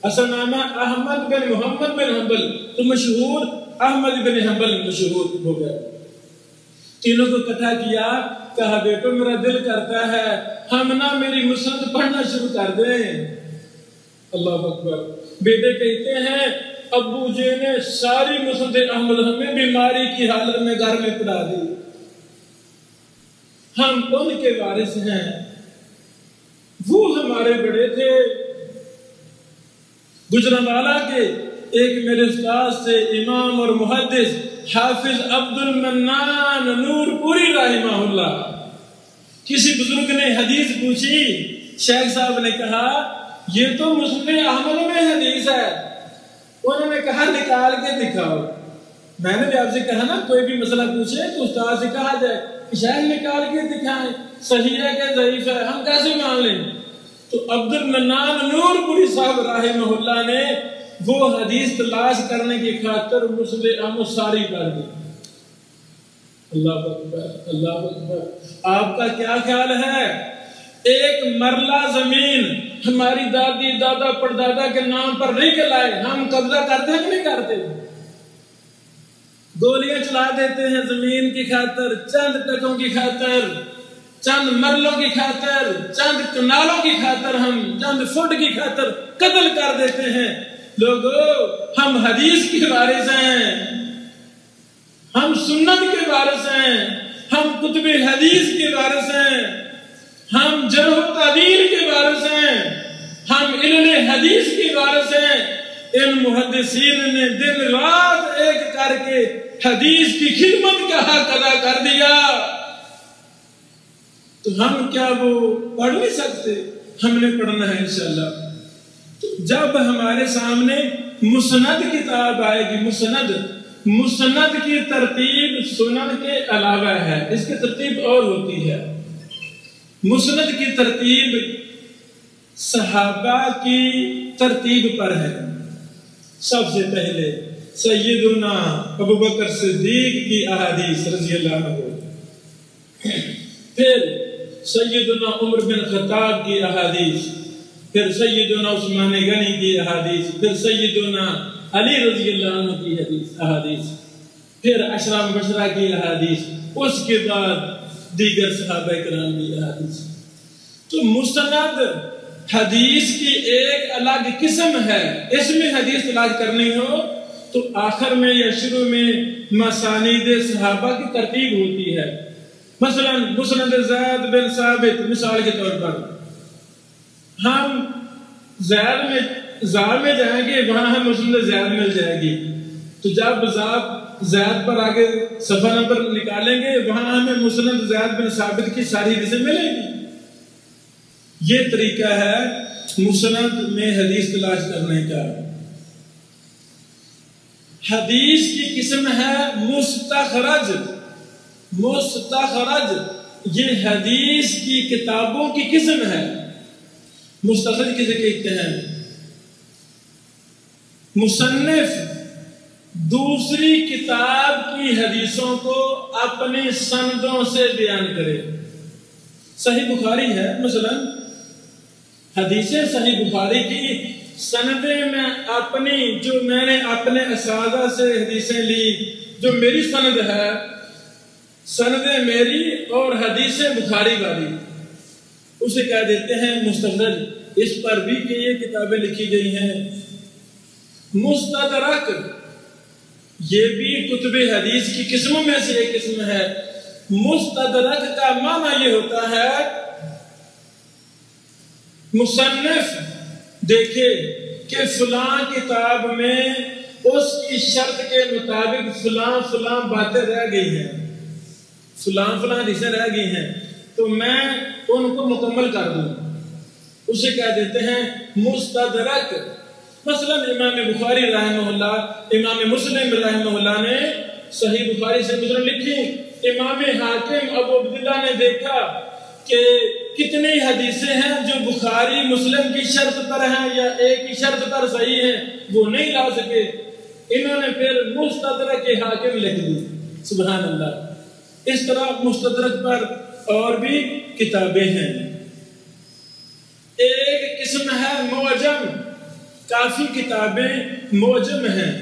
اصل نام ہے احمد بن محمد بن حنبل، تو مشہور احمد بن حنبل مشہور ہو گئے. تینوں کو اکٹھا کیا، کہا بیٹو میرا دل کرتا ہے ہم نہ میری مسند پڑھنا شروع کر دیں. اللہ اکبر. بیٹے کہتے ہیں ابو جی نے ساری مسند احمد ہمیں بیماری کی حالت میں گھر میں پڑھا دی. ہم ان کے وارث ہیں، وہ ہمارے بڑے تھے. گجرانوالہ کے ایک میرے استاد سے امام اور محدث حافظ عبد المنان نور پوری رحمہ اللہ، کسی بزرگ نے حدیث پوچھی، شیخ صاحب نے کہا یہ تو مسند احمد میں حدیث ہے، انہوں نے کہا نکال کے دکھاؤ۔ میں نے بھی آپ سے کہا نا کوئی بھی مسئلہ پوچھے تو استاد سے کہا جائے کہ شیخ نکال کے دکھائیں صحیح ہے کہ ضعیف ہے، ہم کیسے مان لیں؟ تو عبد المنان نور پوری صاحب رحمہ اللہ نے وہ حدیث تلاش کرنے کی خاطر مسند احمد ساری کر دی۔ اللہ اکبر، اللہ اکبر۔ آپ کا کیا خیال ہے ایک مرلہ زمین ہماری دادی دادا پردادا کے نام پر نہیں کھلائے، ہم قبضہ کرتے ہیں کہ نہیں کرتے؟ گولیاں چلا دیتے ہیں زمین کی خاطر، چند ٹکوں کی خاطر، چند مرلوں کی خاطر، چند کنالوں کی خاطر، ہم چند فٹ کی خاطر قتل کر دیتے ہیں۔ لوگو ہم حدیث کے وارث ہیں، ہم سنت کے وارث ہیں، ہم کتب حدیث کے وارث ہیں، ہم جرح و تعدیل کے وارث ہیں، ہم علم حدیث کے وارث ہیں۔ ان محدثین نے دن رات ایک کر کے حدیث کی خدمت کا حق ادا کر دیا، تو ہم کیا وہ پڑھ نہیں سکتے؟ ہم نے پڑھنا ہے انشاءاللہ۔ جب ہمارے سامنے مسند کتاب آئے گی، مسند کی ترتیب سنن کے علاوہ ہے، اس کی ترتیب اور ہوتی ہے۔ مسند کی ترتیب صحابہ کی ترتیب پر ہے۔ سب سے پہلے سیدنا ابوبکر صدیق کی احادیث رضی اللہ عنہ، پھر سیدنا عمر بن خطاب کی احادیث، پھر سیدنا عثمان غنی کی احادیث، پھر سیدنا علی رضی اللہ عنہ کی احادیث، پھر عشرہ مبشرہ کی احادیث، اس کے بعد دیگر صحابہ کرام کی احادیث۔ تو مسند حدیث کی ایک الگ قسم ہے۔ اس میں حدیث تلاش کرنی ہو تو آخر میں یا شروع میں مسانید صحابہ کی ترتیب ہوتی ہے۔ مثلا مسند زید بن ثابت، مثال کے طور پر ہم زید میں جائیں گے، وہاں ہم مسند زید مل جائے گی، تو جب زید پر آگے صفحہ نمبر نکالیں گے وہاں ہمیں مسند زید بن ثابت کی ساری حدیثیں ملیں گی۔ یہ طریقہ ہے مسند میں حدیث تلاش کرنے کا۔ حدیث کی قسم ہے مستخرج۔ مستخرج یہ حدیث کی کتابوں کی قسم ہے۔ مستخرج کسے کہتے ہیں؟ مصنف دوسری کتاب کی حدیثوں کو اپنی سندوں سے بیان کرے۔ صحیح بخاری ہے، مثلا حدیثیں صحیح بخاری کی سندیں میں نے اپنے اساتذہ سے حدیثیں لی، جو میری سند ہے، سندیں میری اور حدیثیں بخاری والی، اسے کہہ دیتے ہیں مستخرج۔ اس پر بھی کہ یہ کتابیں لکھی گئی ہیں۔ مستدرک یہ بھی کتب حدیث کی قسموں میں سے ایک قسم ہے۔ مستدرک کا معنی یہ ہوتا ہے مصنف دیکھے کہ فلاں کتاب میں اس کی شرط کے مطابق فلاں باتیں رہ گئی ہیں، فلاں حدیثیں رہ گئی ہیں، تو میں ان کو مکمل کر دوں، اسے کہہ دیتے ہیں مستدرک۔ مثلا امام بخاری رحمہ اللہ، امام مسلم رحمہ اللہ نے صحیح بخاری سے مسلم لکھی، امام حاکم ابو عبداللہ نے دیکھا کہ کتنی حدیثیں ہیں جو بخاری مسلم کی شرط پر ہیں یا ایک ہی شرط پر صحیح ہیں، وہ نہیں لا سکے، انہوں نے پھر مستدرک حاکم لکھ دی۔ سبحان اللہ۔ اس طرح مستدرک پر اور بھی کتابیں ہیں۔ ایک قسم ہے معجم، کافی کتابیں معجم ہیں۔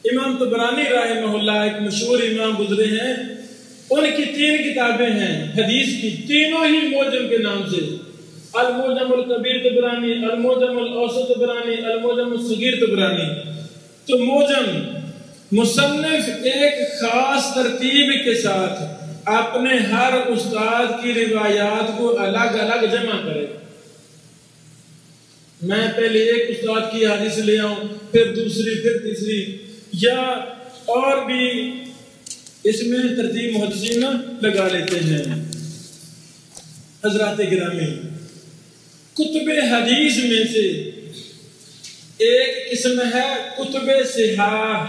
امام طبرانی رحمہ اللہ ایک مشہور امام گزرے ہیں، ان کی 3 کتابیں ہیں حدیث کی، تینوں ہی معجم کے نام سے، المعجم الکبیر طبرانی، المعجم الاوسط طبرانی، المعجم الصغیر طبرانی۔ تو معجم مصنف ایک خاص ترتیب کے ساتھ اپنے ہر استاد کی روایات کو الگ الگ جمع کرے۔ میں پہلے ایک استاد کی حدیث لے آؤں، پھر دوسری، پھر تیسری، یا اور بھی اس میں ترتیب محدثین لگا لیتے ہیں۔ حضرات گرامی، کتب حدیث میں سے ایک قسم ہے کتب صحاح۔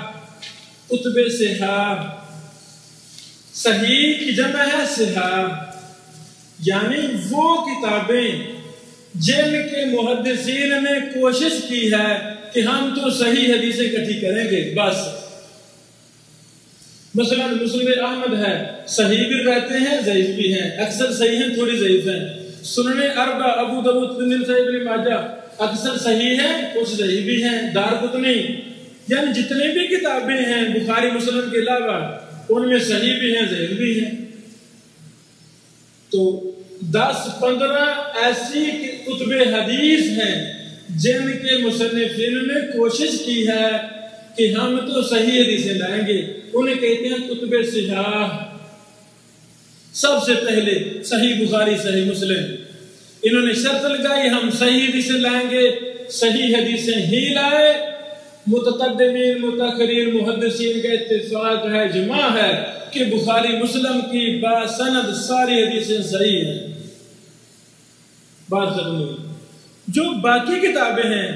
کتب صحاح، صحیح کی جمع ہے صحاح، یعنی وہ کتابیں جن کے محدثین نے کوشش کی ہے کہ ہم تو صحیح حدیثیں اکٹھی کریں گے بس۔ مثلا مسند احمد ہے، صحیح بھی رہتے ہیں ضعیف بھی ہیں، اکثر صحیح ہیں تھوڑی ضعیف ہیں۔ سنن اربع ابو داؤد ترمذی ابن ماجہ اکثر صحیح ہیں کچھ ضعیف بھی ہیں۔ دارقطنی، یعنی جتنے بھی کتابیں ہیں بخاری مسلم کے علاوہ ان میں صحیح بھی ہیں ضعیف بھی ہیں۔ تو 10-15 ایسی کتب حدیث ہیں جن کے مصنفین نے کوشش کی ہے کہ ہم تو صحیح حدیثیں لائیں گے، انہیں کہتے ہیں کتب صحاح۔ سب سے پہلے صحیح بخاری، صحیح مسلم، انہوں نے شرط لگائی ہم صحیح حدیثیں لائیں گے، صحیح حدیثیں ہی لائے۔ متقدمین متاخرین محدثین کا اتفاق ہے، اجماع ہے کہ بخاری مسلم کی باسند ساری حدیثیں صحیح ہیں۔ بات ختم ہوئی۔ جو باقی کتابیں ہیں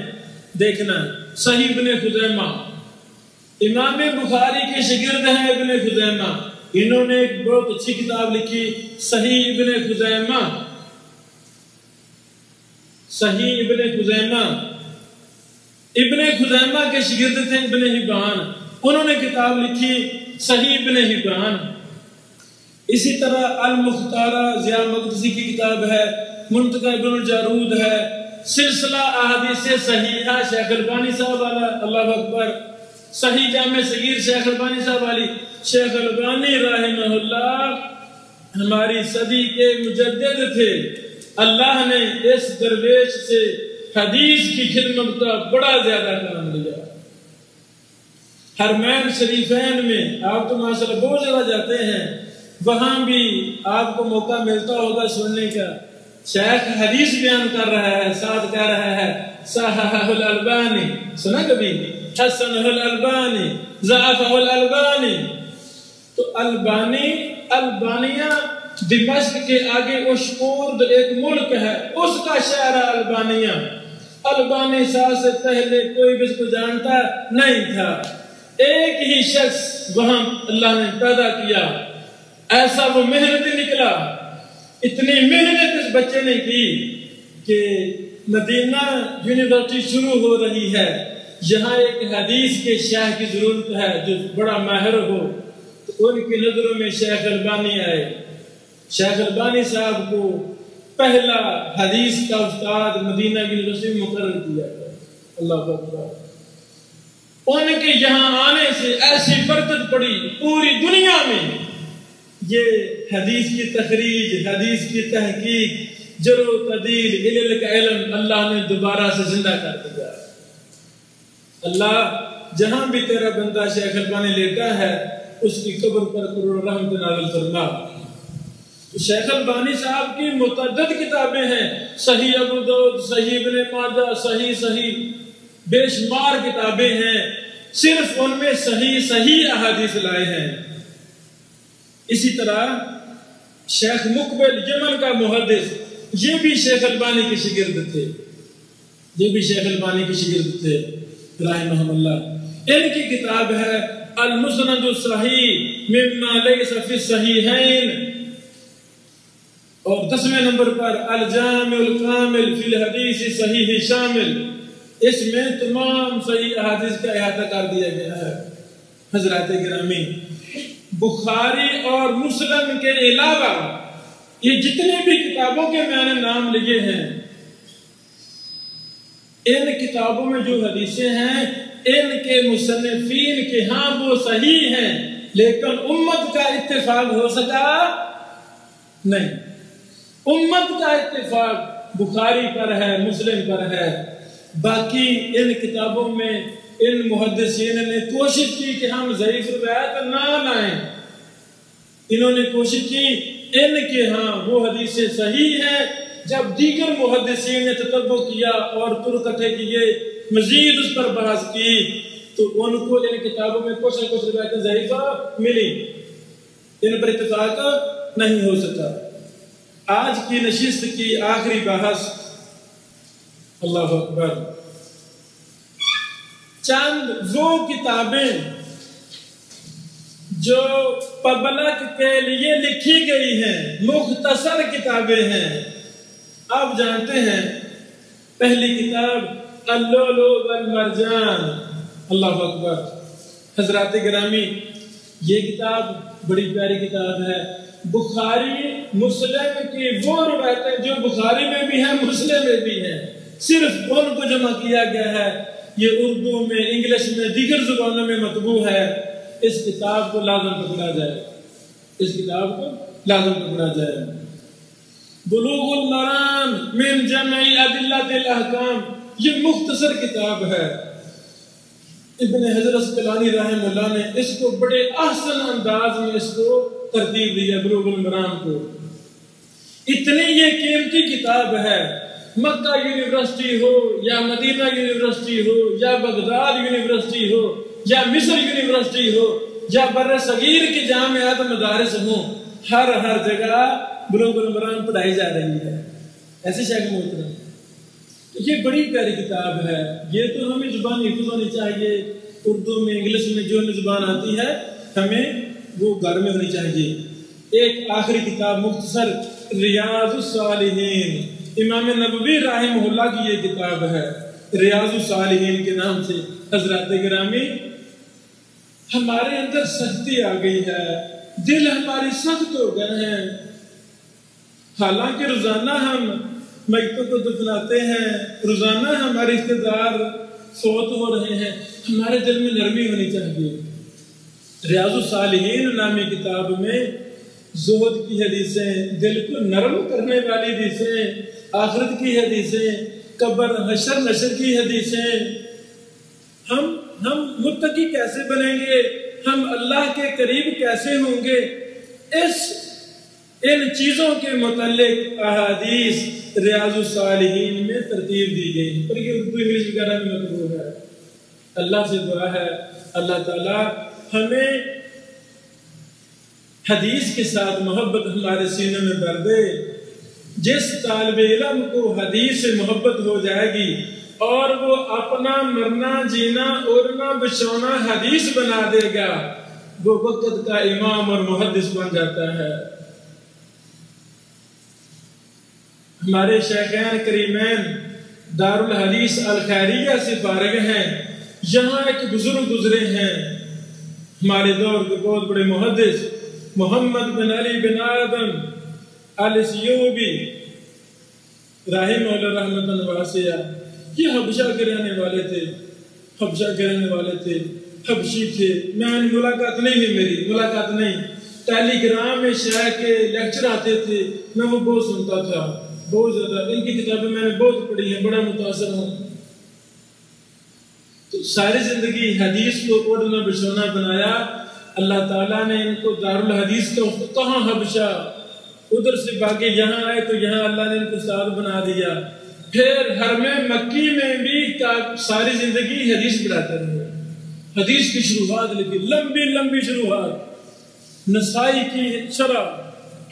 دیکھنا، صحیح ابن خزیمہ، امام بخاری کے شاگرد ہیں ابن خزیمہ، انہوں نے ایک بہت اچھی کتاب لکھی صحیح ابن خزیمہ۔ صحیح ابن خزیمہ، ابن خزیمہ کے شاگرد تھے ابن حبان، انہوں نے کتاب لکھی صحیح ابن حبان۔ اسی طرح المختارہ ضیاء مقدسی کی کتاب ہے، منتقى ابن الجارود ہے، سلسلہ احادیث صحیحہ شیخ البانی صاحب والا، اللہ اکبر، صحیح جامع صغیر شیخ البانی صاحب والی۔ شیخ البانی رحمہ اللہ ہماری صدی کے مجدد تھے، اللہ نے اس درویش سے حدیث کی خدمت کا بڑا زیادہ کام لیا۔ حرمین شریفین میں آپ تو ماشاءاللہ بہت زیادہ جاتے ہیں، وہاں بھی آپ کو موقع ملتا ہوگا سننے کا، شیخ حدیث بیان کر رہا ہے، ساتھ کہہ رہا ہے صححہ الالبانی، سنا کبھی حسنہ الالبانی، ضعفہ الالبانی۔ تو البانیہ دمشق کے آگے اشکورد ایک ملک ہے، اس کا شہر البانیہ۔ البانی صاحب سے پہلے کوئی بھی اس کو جانتا نہیں تھا، ایک ہی شخص وہاں اللہ نے پیدا کیا، ایسا وہ محنتی نکلا۔ اتنی محنت اس بچے نے کی کہ مدینہ یونیورسٹی شروع ہو رہی ہے، یہاں ایک حدیث کے شیخ کی ضرورت ہے جو بڑا ماہر ہو، تو ان کی نظروں میں شیخ البانی آئے۔ شیخ البانی صاحب کو پہلا حدیث کا استاد مدینہ یونیورسٹی میں مقرر کیا گیا۔ اللہ اکبر۔ ان کے یہاں آنے سے ایسی برکت پڑی پوری دنیا میں، یہ حدیث کی تخریج، حدیث کی تحقیق، جرح و تعدیل، علل کا علم اللہ نے دوبارہ سے زندہ کر دیا۔ اللہ جہاں بھی تیرا بندہ شیخ البانی لیٹا ہے اس کی قبر پر کروڑ رحمت نازل فرما۔ شیخ البانی صاحب کی متعدد کتابیں ہیں، صحیح ابو داؤد، صحیح ابن ماجہ، صحیح بے شمار کتابیں ہیں، صرف ان میں صحیح احادیث لائے ہیں۔ اسی طرح شیخ مقبل یمن کا محدث، یہ بھی شیخ البانی کے شاگرد تھے، یہ بھی شیخ البانی کے شاگرد تھے رحمہ اللہ۔ ان کی کتاب ہے المسند الصحیح مما لیس فی الصحیحین، اور 10ویں نمبر پر الجامع الکامل فی الحدیث صحیح شامل، اس میں تمام صحیح احادیث کا احاطہ کر دیا گیا ہے۔ حضرات گرامی، بخاری اور مسلم کے علاوہ یہ جتنے بھی کتابوں کے میں نے نام لیے ہیں، ان کتابوں میں جو حدیثیں ہیں ان کے مصنفین کے ہاں وہ صحیح ہیں، لیکن امت کا اتفاق ہو سکا نہیں۔ امت کا اتفاق بخاری پر ہے، مسلم پر ہے، باقی ان کتابوں میں ان محدثین نے کوشش کی کہ ہم ضعیف روایت نہ لائیں، انہوں نے کوشش کی ان کے ہاں وہ حدیثیں صحیح ہیں جب دیگر محدثین نے تتبع کیا اور ترکتیں کیے، مزید اس پر بحث کی، تو ان کو ان کتابوں میں کچھ نہ کچھ روایتیں ضعیفہ ملی، ان پر اتفاق نہیں ہو سکا۔ آج کی نشست کی آخری بحث، اللہ اکبر، چند وہ کتابیں جو پبلک کے لیے لکھی گئی ہیں، مختصر کتابیں ہیں۔ آپ جانتے ہیں پہلی کتاب اللؤلؤ والمرجان، اللہ اکبر۔ حضرات گرامی، یہ کتاب بڑی پیاری کتاب ہے۔ بخاری مسلم کی وہ روایتیں جو بخاری میں بھی ہیں، مسلم میں بھی ہیں، صرف ان کو جمع کیا گیا ہے۔ یہ اردو میں، انگلش میں، دیگر زبانوں میں مطبوع ہے۔ اس کتاب کو لازم پکڑا جائے، اس کتاب کو لازم پکڑا جائے۔ بلوغ المرام من جمع ادلۃ الاحکام، یہ مختصر کتاب ہے۔ ابن حجر اسقلانی رحمہ اللہ نے اس کو بڑے احسن انداز میں اس کو ترتیب دیا، بلوغ المرام کو۔ اتنی یہ قیمتی کتاب ہے، مکہ یونیورسٹی ہو یا مدینہ یونیورسٹی ہو یا بغداد یونیورسٹی ہو یا مصر یونیورسٹی ہو یا بر صغیر کی جامعات مدارس ہوں، ہر جگہ بلوغ المرام پڑھائی جا رہی ہے۔ ایسے شیخ محترم، یہ بڑی پیاری کتاب ہے۔ یہ تو ہمیں زبان حفظ ہونی چاہیے، اردو میں، انگلش میں، جو ہمیں زبان آتی ہے ہمیں وہ گھر میں ہونی چاہیے۔ ایک آخری کتاب مختصر، ریاض الصالحین، امام نبوی رحمہ اللہ کی یہ کتاب ہے، ریاض الصالحین کے نام سے۔ حضرات گرامی، ہمارے اندر سختی آ گئی ہے، دل ہماری سخت ہو گئے ہیں۔ حالانکہ روزانہ ہم میتوں کو دفناتے ہیں، روزانہ ہمارے رشتے دار فوت ہو رہے ہیں، ہمارے دل میں نرمی ہونی چاہیے۔ ریاض الصالحین نامی کتاب میں زہد کی حدیثیں، دل کو نرم کرنے والی حدیثیں، آخرت کی حدیثیں، قبر حشر نشر کی حدیثیں، ہم متقی کیسے بنیں گے، ہم اللہ کے قریب کیسے ہوں گے، ان چیزوں کے متعلق احادیث ریاض الصالحین میں ترتیب دی گئی، اور یہ اردو انگلش وغیرہ میں مطبوع ہے۔ اللہ سے دعا ہے اللہ تعالیٰ ہمیں حدیث کے ساتھ محبت ہمارے سینے میں بھر دے۔ جس طالب علم کو حدیث سے محبت ہو جائے گی اور وہ اپنا مرنا جینا اڑنا بچھونا حدیث بنا دے گا، وہ وقت کا امام اور محدث بن جاتا ہے۔ ہمارے شیخین کریمین دار الحدیث الخیریہ سے فارغ ہیں، یہاں ایک بزرگ گزرے ہیں، ہمارے دور کے بہت بڑے محدث محمد بن علی بن آدم السیوبی رحمہ اللہ رحمۃ واسعہ، یہ حبشہ کے رہنے والے تھے، حبشی تھے۔ میں ملاقات نہیں ہوئی، میری ملاقات نہیں، ٹیلی گرام میں شیخ کے لیکچر آتے تھے، میں وہ بہت سنتا تھا، بہت زیادہ۔ ان کی کتابیں میں نے بہت پڑھی ہیں، بڑا متاثر ہوں۔ تو ساری زندگی حدیث کو اوڑھنا بچھونا بنایا۔ اللہ تعالیٰ نے ان کو دارالحدیث کا کہاں حبشہ، ادھر سے باقی یہاں آئے تو یہاں اللہ نے ان کو استاد بنا دیا۔ پھر حرم مکی میں بھی ساری زندگی حدیث پڑھاتے رہے، حدیث کی شروحات لکھی، لمبی شروحات۔ نسائی کی شرح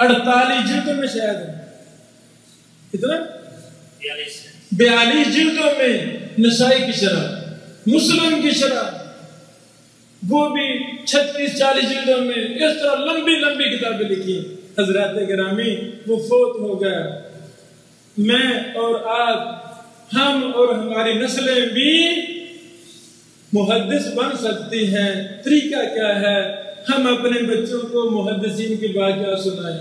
48 جلدوں میں شاید ہے، کتنا 42 جلدوں میں نسائی کی شرح، مسلم کی شرح وہ بھی 36-40 جلدوں میں، اس طرح لمبی کتابیں لکھی۔ حضرات گرامی، وہ فوت ہو گیا۔ میں اور آپ، ہم اور ہماری نسلیں بھی محدث بن سکتی ہیں۔ طریقہ کیا ہے؟ ہم اپنے بچوں کو محدثین کے واقعات سنائیں،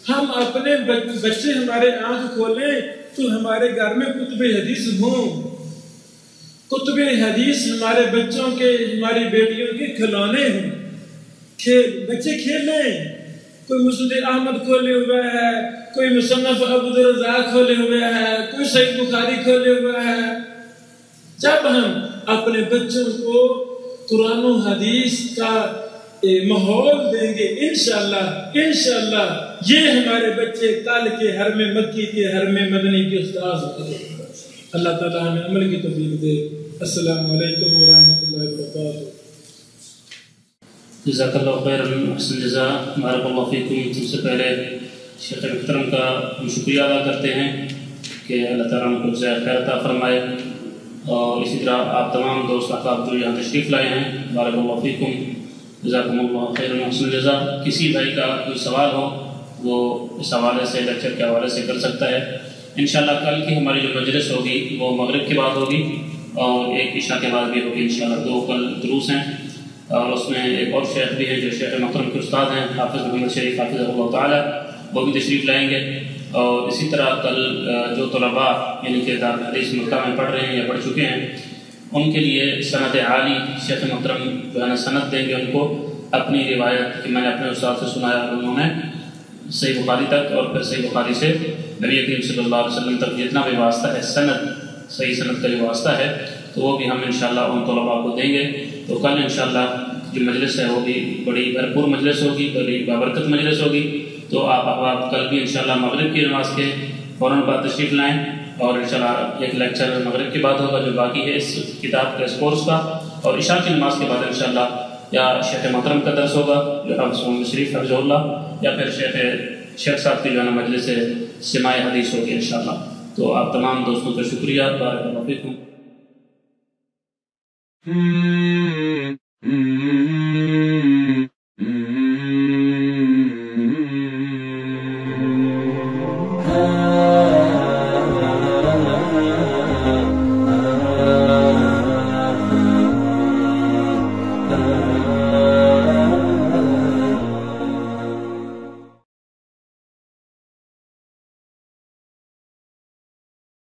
ہم اپنے بچے ہمارے آنکھ کھولیں تو ہمارے گھر میں کتب حدیث ہوں۔ کتب حدیث ہمارے بچوں کے، ہماری بیٹیوں کے کھلونے ہیں، بچے کھیلیں۔ کوئی مسند احمد کھولے ہوئے ہے، کوئی مصنف عبد الرزاق کھولے ہوئے ہے، کوئی صحیح بخاری کھولے ہوئے ہے۔ جب ہم اپنے بچوں کو قرآن و حدیث کا ماحول دیں گے انشاءاللہ یہ ہمارے بچے کل کے حرم مکی کے حرم مدنی کے استاذ ہوں گے۔ اللہ تعالیٰ ہمیں عمل کی توفیق دے۔ السلام علیکم ورحمۃ اللہ وبرکاتہ۔ جزاک اللہ خیر، احسن جزا، بارک اللہ فیکم۔ سب سے پہلے شیخ محترم کا ہم شکریہ ادا کرتے ہیں کہ اللہ تعالیٰ ان کو جزائے خیر عطا فرمائے، اور اسی طرح آپ تمام دوست احباب جو یہاں تشریف لائے ہیں، بارک اللہ فیکم، جزاکم اللہ خیر احسن جزا۔ کسی بھائی کا کوئی سوال ہو وہ اس حوالے سے، لیکچر کے حوالے سے کر سکتا ہے۔ انشاءاللہ کل کی ہماری جو مجلس ہوگی وہ مغرب کے بعد ہوگی اور ایک عشاء کے بعد بھی ہوگی انشاءاللہ۔ 2 کل دروس ہیں، اور اس میں ایک اور شیخ بھی ہے جو شیخ محترم کے استاد ہیں، حافظ محمد شریف حافظ اللہ تعالیٰ، وہ بھی تشریف لائیں گے۔ اور اسی طرح کل جو طلباء یعنی کہ دار الحدیث مکہ میں پڑھ رہے ہیں یا پڑھ چکے ہیں، ان کے لیے سند عالی شیخ محترم جو ہے نا سند دیں گے ان کو، اپنی روایت کہ میں نے اپنے استاد سے سنایا، انہوں نے صحیح بخاری تک اور پھر صحیح بخاری سے نبی کریم صلی اللہ علیہ وسلم تک جتنا بھی واسطہ ہے، سند صحیح سند کا جو واسطہ ہے، تو وہ بھی ہم انشاءاللہ ان طلباء کو دیں گے۔ تو کل انشاءاللہ جو مجلس ہے وہ بھی بڑی بھرپور مجلس ہوگی، بڑی بابرکت مجلس ہوگی۔ تو آپ احباب کل بھی انشاءاللہ مغرب کی نماز کے فوراً بعد تشریف لائیں، اور انشاءاللہ ایک لیکچر مغرب کے بعد ہوگا جو باقی ہے اس کتاب کا، اس کورس کا، اور عشاء کی نماز کے بعد انشاءاللہ یا شیخ محترم کا درس ہوگا جو حافظ محمد شریف حفظہ اللہ، یا پھر شیخ صاحب کی جو ہے نا مجلس سماع حدیث ہوگی انشاءاللہ۔ تو آپ تمام دوستوں کا شکریہ، بارک اللہ فیکم۔